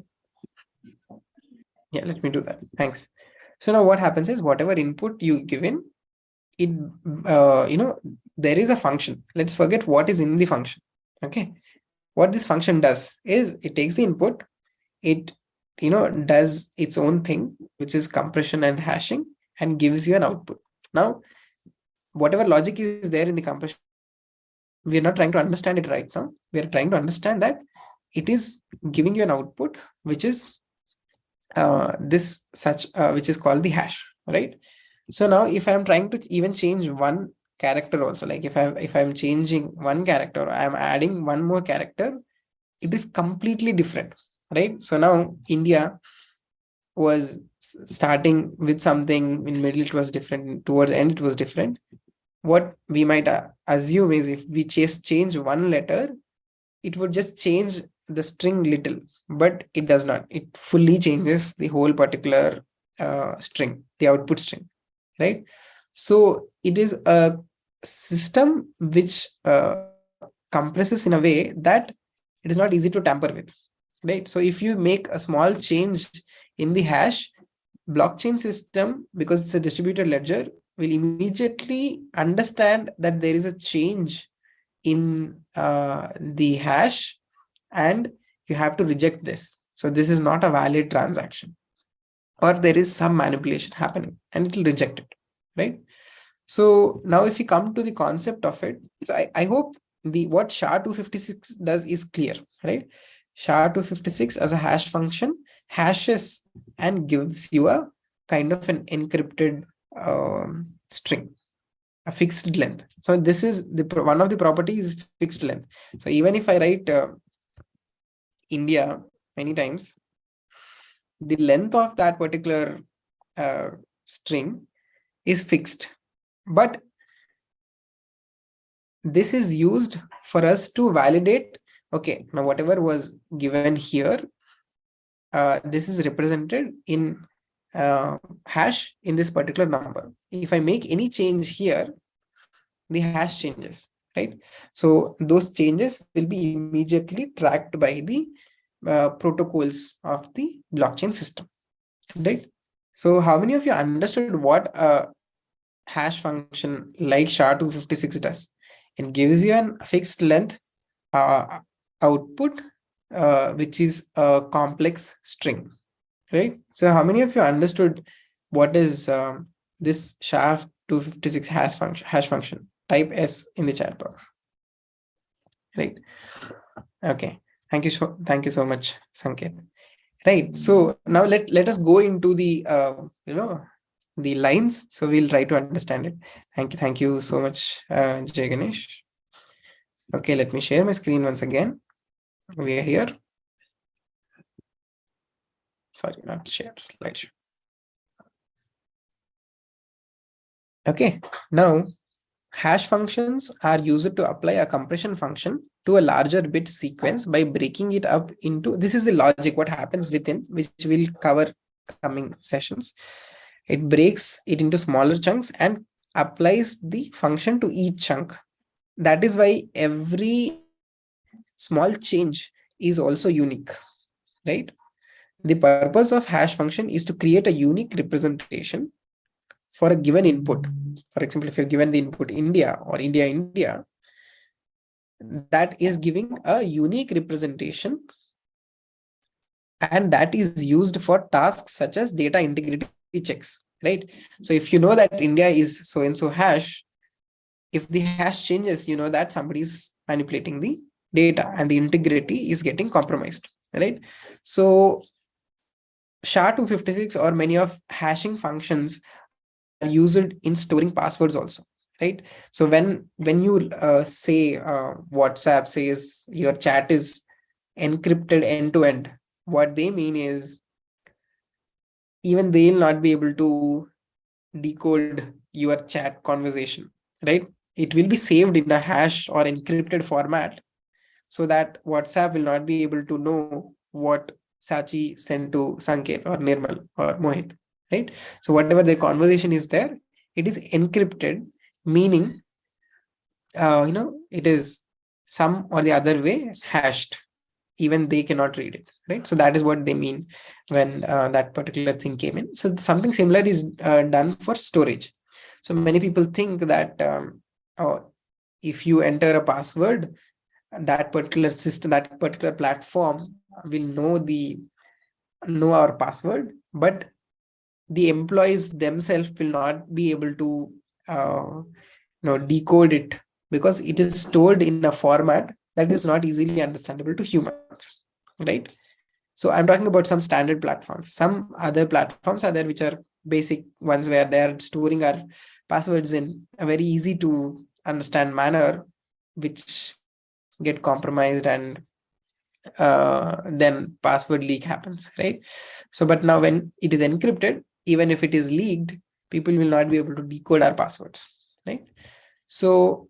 Yeah, let me do that. Thanks. So now what happens is, whatever input you give in, it there is a function. Let's forget what is in the function. Okay. What this function does is it takes the input, it does its own thing, which is compression and hashing, and gives you an output. Now, whatever logic is there in the compression, we are not trying to understand it right now. We are trying to understand that it is giving you an output, which is which is called the hash, right? So now if I'm trying to even change one character also, like if I'm changing one character, I'm adding one more character, it is completely different, right? So now India was starting with something, in middle it was different, towards the end it was different. What we might assume is, if we change one letter, it would just change the string little, but it does not. It fully changes the whole particular string, the output string, right? So it is a system which compresses in a way that it is not easy to tamper with, right? So if you make a small change in the hash, blockchain system, because it's a distributed ledger, will immediately understand that there is a change in the hash, and you have to reject this. So this is not a valid transaction, or there is some manipulation happening, and it will reject it, right? So now if you come to the concept of it, so I hope what SHA-256 does is clear, right? SHA-256 as a hash function hashes and gives you a kind of an encrypted string, a fixed length. So this is one of the properties, fixed length. So even if I write India many times, the length of that particular string is fixed. But this is used for us to validate, okay, now whatever was given here, this is represented in hash in this particular number. If I make any change here, the hash changes, right? So those changes will be immediately tracked by the protocols of the blockchain system, right? So how many of you understood what a hash function like SHA-256 does? It gives you a fixed length output, which is a complex string, right? So how many of you understood what is this SHA-256 hash function? Type S in the chat box, right? Okay, thank you so much, Sanket. Right, so now let us go into the the lines, so we'll try to understand it. Thank you so much, Jay Ganesh. Okay, let me share my screen once again. We are here. Sorry, not share, slideshow. Okay, now hash functions are used to apply a compression function to a larger bit sequence by breaking it up into, this is the logic, what happens within, which we'll cover coming sessions. It breaks it into smaller chunks and applies the function to each chunk. That is why every small change is also unique, right? The purpose of hash function is to create a unique representation for a given input. For example, if you're given the input India or India, that is giving a unique representation, and that is used for tasks such as data integrity checks, right? So if you know that India is so and so hash, if the hash changes, you know that somebody is manipulating the data and the integrity is getting compromised, right? So SHA-256 or many of hashing functions are used in storing passwords also, right? So when you say WhatsApp says your chat is encrypted end to end, what they mean is even they'll not be able to decode your chat conversation, right? It will be saved in a hash or encrypted format, so that WhatsApp will not be able to know what Sachi sent to Sanket or Nirmal or Mohit, right? So whatever their conversation is there, it is encrypted, meaning it is some or the other way hashed. Even they cannot read it, right? So that is what they mean when that particular thing came in. So something similar is done for storage. So many people think that if you enter a password, that particular system, that particular platform will know our password, but the employees themselves will not be able to decode it, because it is stored in a format that is not easily understandable to humans, right? So I'm talking about some standard platforms. Some other platforms are there which are basic ones where they are storing our passwords in a very easy to understand manner, which get compromised, and then password leak happens, right? So but now when it is encrypted, even if it is leaked, people will not be able to decode our passwords, right? So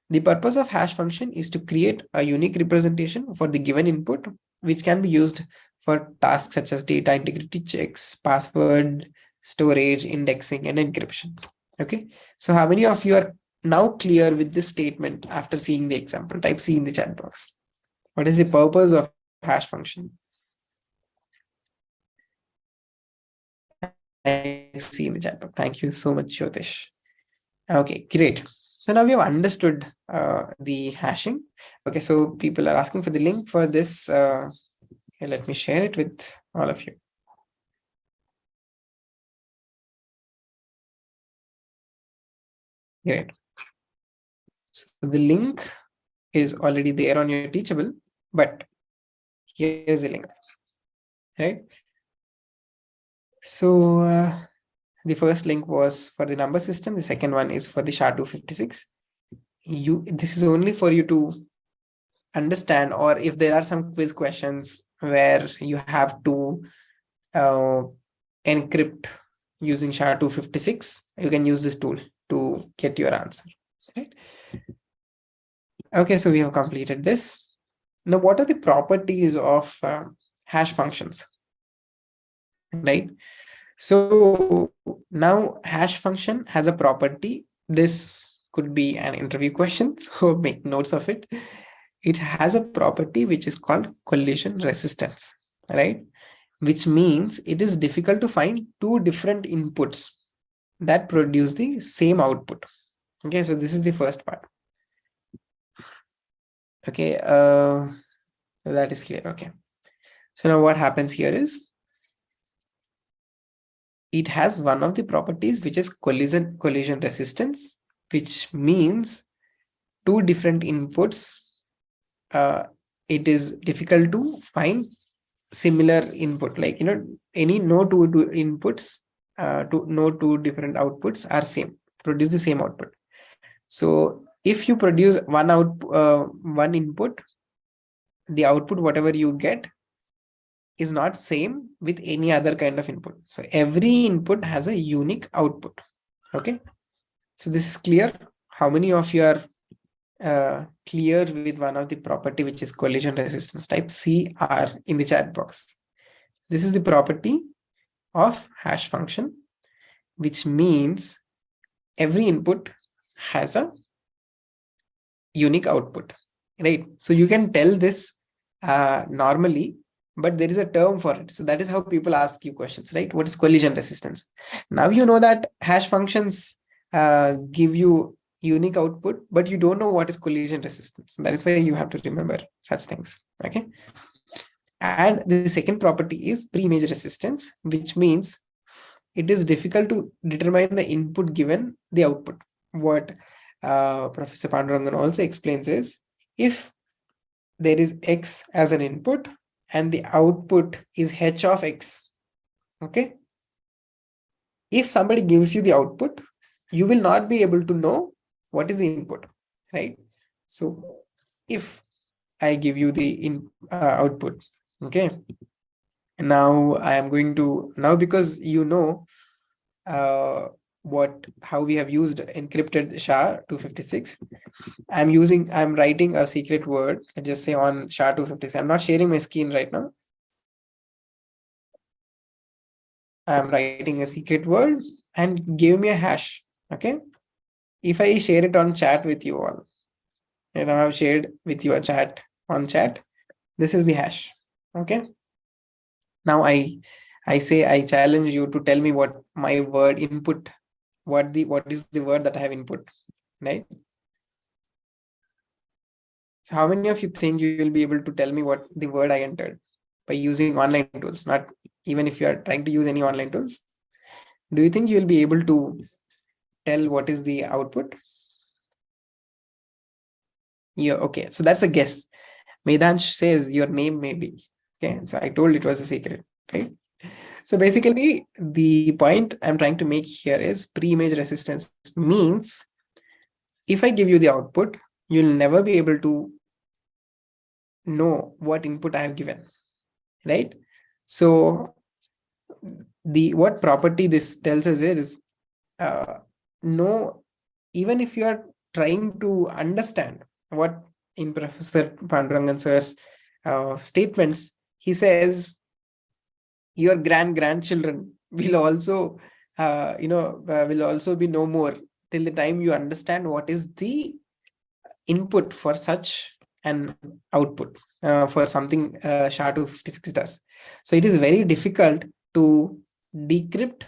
the purpose of hash function is to create a unique representation for the given input, which can be used for tasks such as data integrity checks, password storage, indexing, and encryption. Okay, so how many of you are now clear with this statement after seeing the example? Type C in the chat box. What is the purpose of hash function? I see in the chat box. Thank you so much, Jyotish. Okay, great. So now we have understood the hashing. Okay, so people are asking for the link for this. Here, let me share it with all of you. Great. So the link is already there on your Teachable, but here's the link, right? So The first link was for the number system. The second one is for the SHA-256. This is only for you to understand, or if there are some quiz questions where you have to encrypt using SHA-256, you can use this tool to get your answer. Right? Okay, so we have completed this. Now, what are the properties of hash functions? Right? So now hash function has a property. This could be an interview question, so make notes of it. It has a property which is called collision resistance, right? Which means it is difficult to find two different inputs that produce the same output. Okay, so this is the first part. Okay, that is clear. Okay, so now what happens here is it has one of the properties which is collision resistance, which means two different inputs. It is difficult to find similar input, like no two inputs, no two different outputs are same, produce the same output. So if you produce one input, the output whatever you get is not same with any other kind of input. So every input has a unique output. Okay, so this is clear. How many of you are clear with one of the property which is collision resistance? Type CR in the chat box. This is the property of hash function, which means every input has a unique output, right? So you can tell this normally, but there is a term for it. So that is how people ask you questions, right? What is collision resistance? Now you know that hash functions give you unique output, but you don't know what is collision resistance. That is why you have to remember such things. Okay. And the second property is pre-image resistance, which means it is difficult to determine the input given the output. What Professor Pandurangan also explains is, if there is X as an input and the output is H of X, okay? If somebody gives you the output, you will not be able to know what is the input, right? So if I give you the output, okay, now I am going to, now because you know how we have used encrypted SHA-256, I'm writing a secret word, just say on SHA-256. I'm not sharing my screen right now. I'm writing a secret word and give me a hash. Okay, if I share it on chat with you all, I've shared with you a chat on chat, this is the hash. Okay, now I say I challenge you to tell me what my word input, what is the word that I have input, right? So how many of you think you will be able to tell me what the word I entered by using online tools? Not even if you are trying to use any online tools. Do you think you will be able to tell what is the output? Yeah, okay. So that's a guess. Medansh says your name may be. Okay, so I told it was a secret, right? So basically, the point I'm trying to make here is pre-image resistance means if I give you the output, you'll never be able to know what input I have given, right? So what property this tells us is no, even if you are trying to understand what in Professor Pandurangan sir's statements, he says your grandchildren will also will also be no more till the time you understand what is the input for such an output for something SHA-256 does. So it is very difficult to decrypt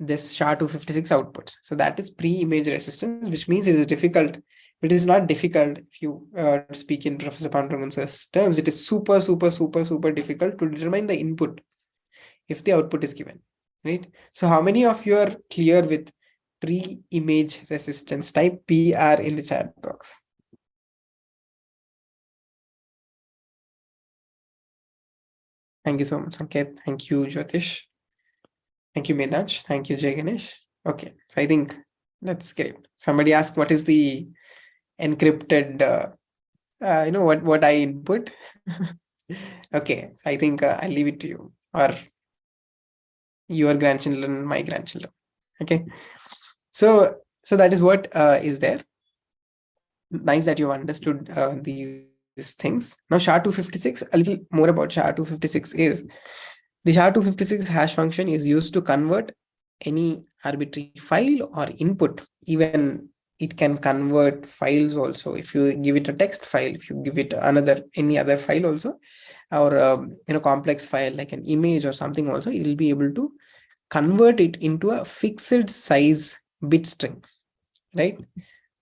this SHA-256 outputs. So that is pre-image resistance, which means it is difficult. It is not difficult if you speak in Professor Pandurangan's terms. It is super difficult to determine the input if the output is given, right? So how many of you are clear with pre-image resistance? Type PR in the chat box. Thank you so much, Sanket. Thank you, Jyotish. Thank you, Medaj. Thank you, Jay Ganesh. Okay, so I think that's great. Somebody asked what is the encrypted, what I input. Okay, so I think I'll leave it to you, or your grandchildren, my grandchildren. Okay, so that is what is there. Nice that you understood these things. Now SHA-256, a little more about SHA-256 is the SHA-256 hash function is used to convert any arbitrary file or input. Even it can convert files also. If you give it a text file, if you give it any other file also, or complex file like an image or something also, it will be able to convert it into a fixed size bit string, right?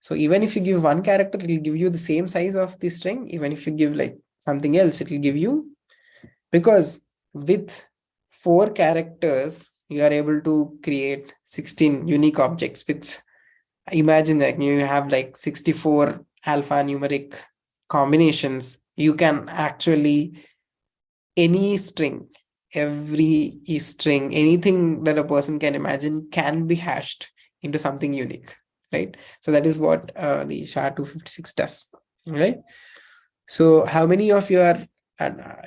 So even if you give one character, it will give you the same size of the string. Even if you give like something else, it will give you, because with 4 characters, you are able to create 16 unique objects, which imagine that you have like 64 alphanumeric combinations. You can actually, any string, every string, anything that a person can imagine can be hashed into something unique, right? So that is what the SHA-256 does, right? So how many of you are,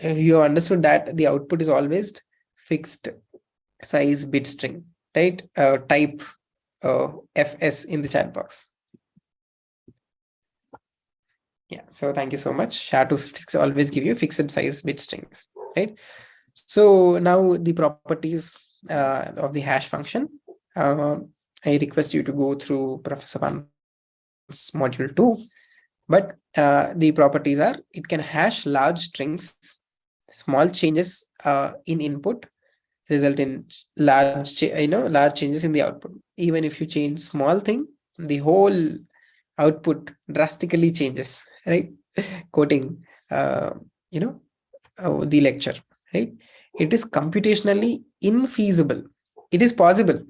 you understood that the output is always fixed size bit string, right? Type FS in the chat box. Yeah, so thank you so much. SHA-256 always give you fixed size bit strings, right? So now the properties of the hash function. I request you to go through Professor Pan's module 2. But the properties are, it can hash large strings. Small changes in input result in large changes in the output. Even if you change small thing, the whole output drastically changes, right? Quoting the lecture, right? It is computationally infeasible. It is possible.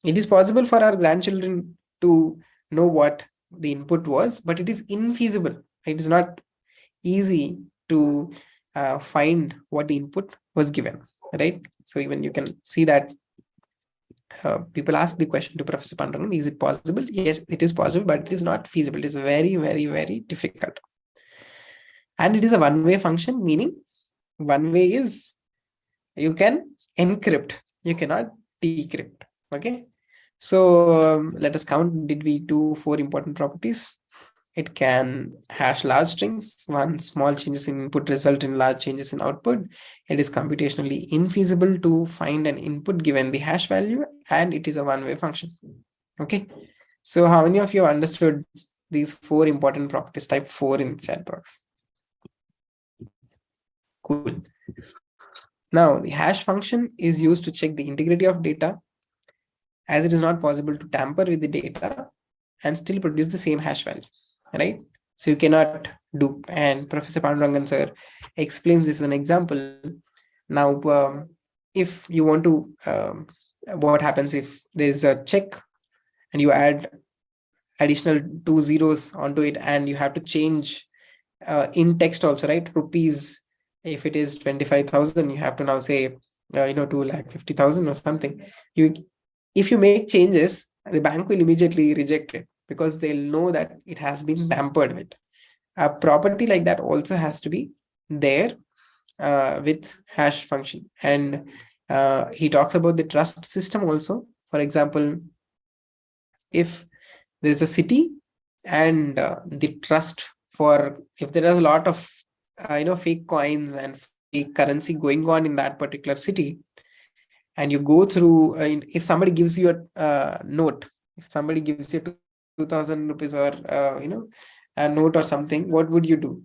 It is possible for our grandchildren to know what the input was, but it is infeasible. It is not easy to find what the input was given, right? So even you can see that people ask the question to Professor Pandangan, is it possible? Yes, it is possible, but it is not feasible. It is very, very, very difficult. And it is a one-way function, meaning one way is you can encrypt, you cannot decrypt. Okay. So let us count. Did we do 4 important properties? It can hash large strings. One small changes in input result in large changes in output. It is computationally infeasible to find an input given the hash value, and it is a one-way function. Okay. So how many of you understood these 4 important properties, type 4 in the chat box? Cool. Now, the hash function is used to check the integrity of data, as it is not possible to tamper with the data and still produce the same hash value, right? So you cannot do, and Professor Pandurangan sir explains this as an example. Now, if you want to, what happens if there's a check and you add additional 2 zeros onto it, and you have to change in text also, right? Rupees, if it is 25,000, you have to now say 2,50,000 or something. If you make changes, the bank will immediately reject it because they'll know that it has been tampered with. A property like that also has to be there with hash function. And he talks about the trust system also. For example, if there's a city and the trust for, if there are a lot of fake coins and fake currency going on in that particular city, and you go through, if somebody gives you a note, if somebody gives you 2,000 rupees or a note or something, what would you do,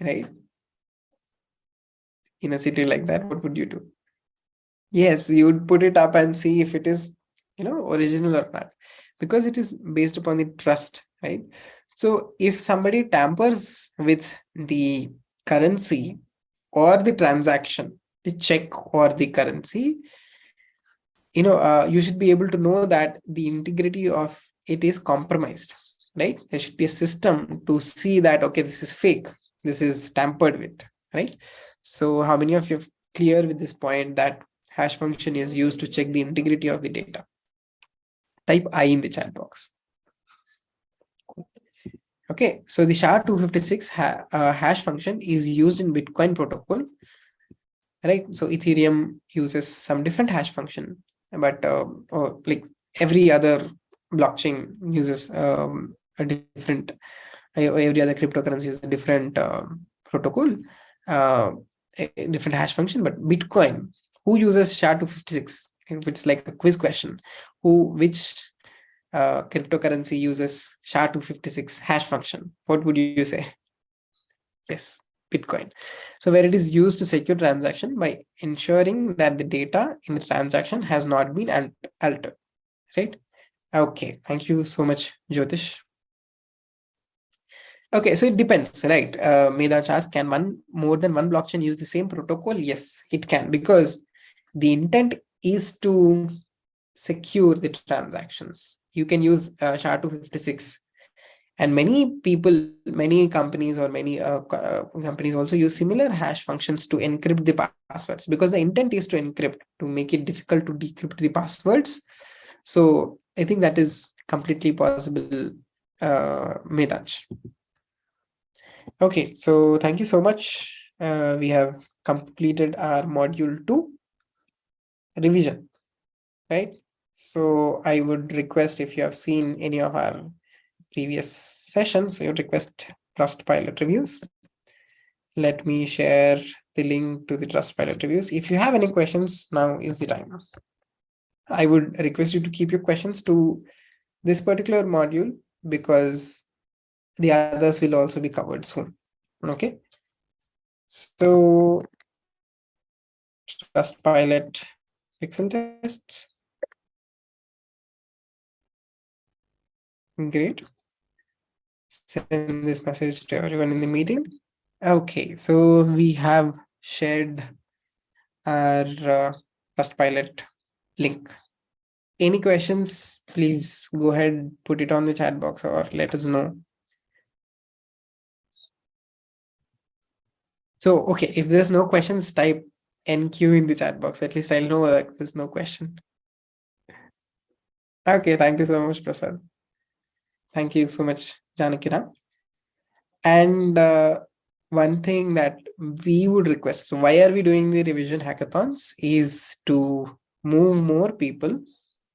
right? In a city like that, what would you do? Yes, you would put it up and see if it is original or not, because it is based upon the trust, right? So if somebody tampers with the currency or the transaction, the check or the currency, you should be able to know that the integrity of it is compromised, right? There should be a system to see that, okay, this is fake, this is tampered with, right? So how many of you are clear with this point, that hash function is used to check the integrity of the data? Type I in the chat box. Okay, so the SHA-256 hash function is used in Bitcoin protocol, right? So Ethereum uses some different hash function, but like every other blockchain uses a different, every other cryptocurrency uses a different protocol, a different hash function. But Bitcoin, who uses SHA-256? If it's like a quiz question, which cryptocurrency uses SHA-256 hash function? What would you say? Yes, Bitcoin. So where it is used to secure transaction by ensuring that the data in the transaction has not been altered, right? Okay, thank you so much, Jyotish. Okay, so it depends, right? Medaj asks, can more than one blockchain use the same protocol? Yes, it can, because the intent is to secure the transactions. You can use SHA-256, and many people, many companies, or many companies also use similar hash functions to encrypt the passwords, because the intent is to encrypt, to make it difficult to decrypt the passwords. So I think that is completely possible, Medaj. Okay, so thank you so much. We have completed our module 2 revision, right? So I would request, if you have seen any of our previous sessions, you request Trustpilot reviews. Let me share the link to the Trustpilot reviews. If you have any questions, now is the time. I would request you to keep your questions to this particular module, because the others will also be covered soon. Okay. So Trustpilot Pixeltests. Great. Send this message to everyone in the meeting. Okay, so we have shared our Trustpilot link. Any questions, please go ahead, put it on the chat box, or let us know. So, okay, if there's no questions, type NQ in the chat box. At least I'll know that there's no question. Okay, thank you so much, Prasad. Thank you so much, Janakira. And one thing that we would request, so why are we doing the revision hackathons, is to move more people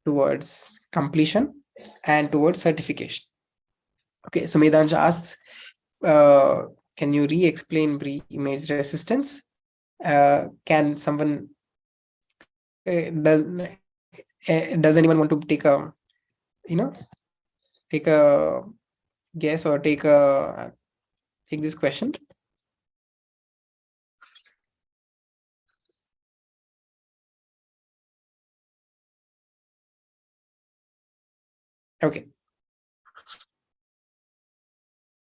towards completion and towards certification. Okay, so Medansh asks, can you re-explain pre-image resistance? Can someone, does anyone want to take a, take a guess, or take this question? Okay.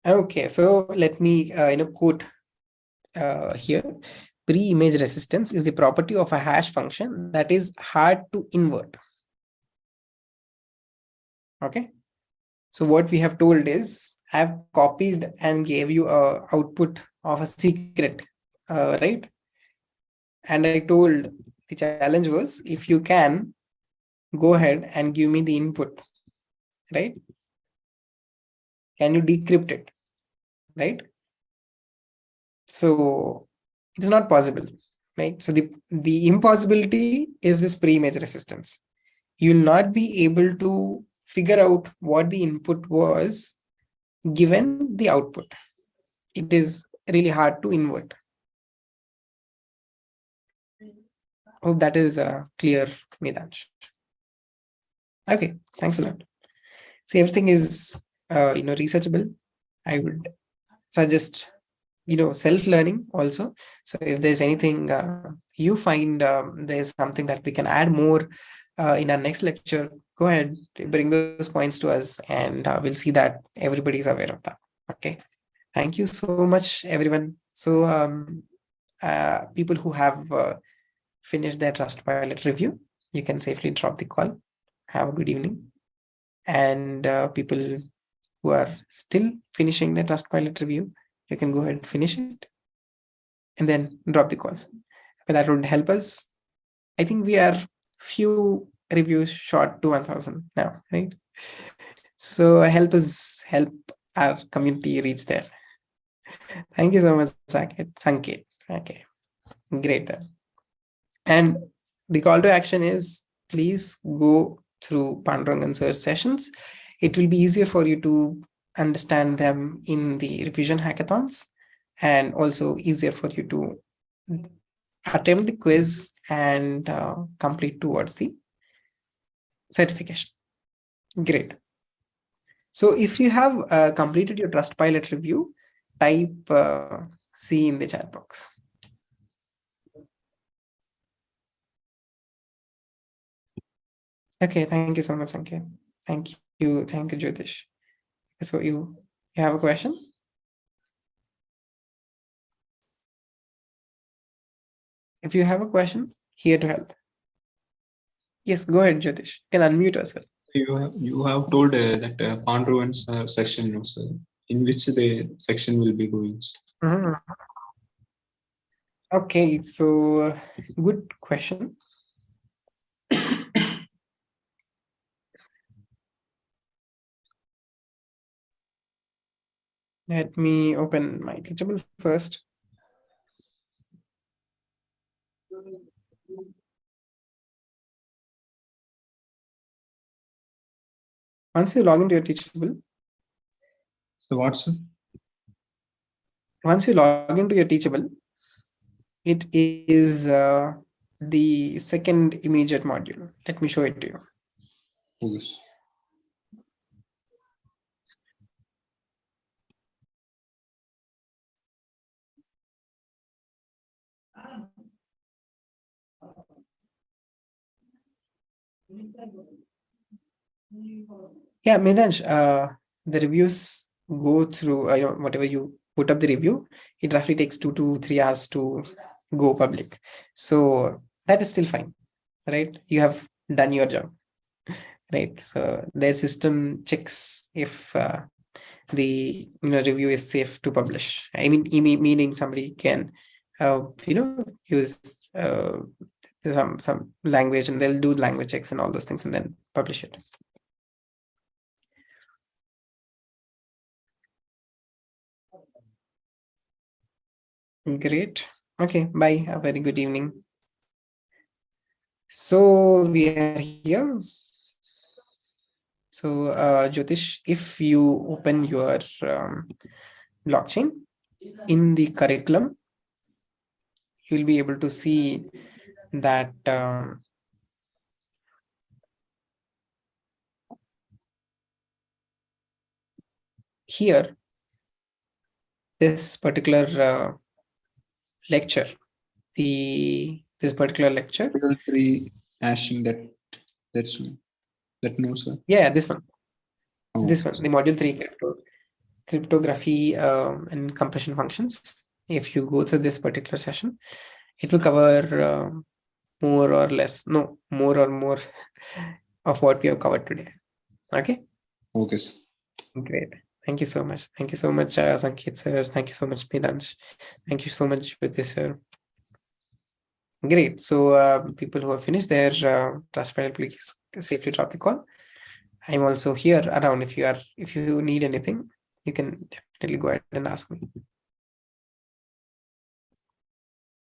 Okay, so let me quote here. Pre-image resistance is the property of a hash function that is hard to invert. Okay, so what we have told is, I've copied and gave you a output of a secret, right? And I told, the challenge was, if you can, go ahead and give me the input, right? Can you decrypt it, right? So it is not possible, right? So the impossibility is this pre-image resistance. You'll not be able to figure out what the input was given the output. It is really hard to invert. Hope that is clear, Medansh. Okay, thanks a lot. See, everything is researchable. I would suggest self-learning also. So if there's anything you find there's something that we can add more in our next lecture, go ahead, bring those points to us, and we'll see that everybody's aware of that. Okay, thank you so much, everyone. So people who have finished their Trustpilot review, you can safely drop the call. Have a good evening. And people who are still finishing their Trustpilot review, you can go ahead and finish it and then drop the call. But that would help us I think we are few reviews short to 1000 now, right? So help us help our community reach there. Thank you so much, Sanket. Okay, great. And the call to action is, please go through Pandurangan sir's sessions. It will be easier for you to understand them in the revision hackathons, and also easier for you to attempt the quiz and complete towards the certification. Great. So if you have completed your Trust Pilot review, type C in the chat box. Okay, thank you so much, Sanket. Thank you, Jyotish. So you have a question? If you have a question, here to help. Yes, go ahead, Jyotish. You can unmute yourself. You have told that congruence section, no, sir, in which the section will be going. Mhm. Okay, so good question. Let me open my Teachable first. Once you log into your Teachable, So what, sir? once you log into your Teachable, it is the second immediate module. Let me show it to you. Yes. Yeah, Medansh, the reviews go through, whatever you put up the review, it roughly takes 2 to 3 hours to go public. So that is still fine, right? You have done your job, right? So their system checks if the review is safe to publish. I mean, meaning somebody can, use some language, and they'll do language checks and all those things, and then publish it. Great. Okay, bye. Have a very good evening. So we are here. So Jyotish, if you open your blockchain in the curriculum, you'll be able to see that here, this particular lecture, this particular lecture. Module 3 hashing that no, sir. Yeah, this one. Oh. This one, the module 3 cryptography and compression functions. If you go through this particular session, it will cover more or less, no, more or more of what we have covered today. Okay. Okay, sir. Great. Thank you so much. Thank you so much, Sanket sir. Thank you so much, Medansh. Thank you so much, Jyotish sir. Great. So people who have finished their trust pilot, please safely drop the call. I'm also here around. If you need anything, you can definitely go ahead and ask me.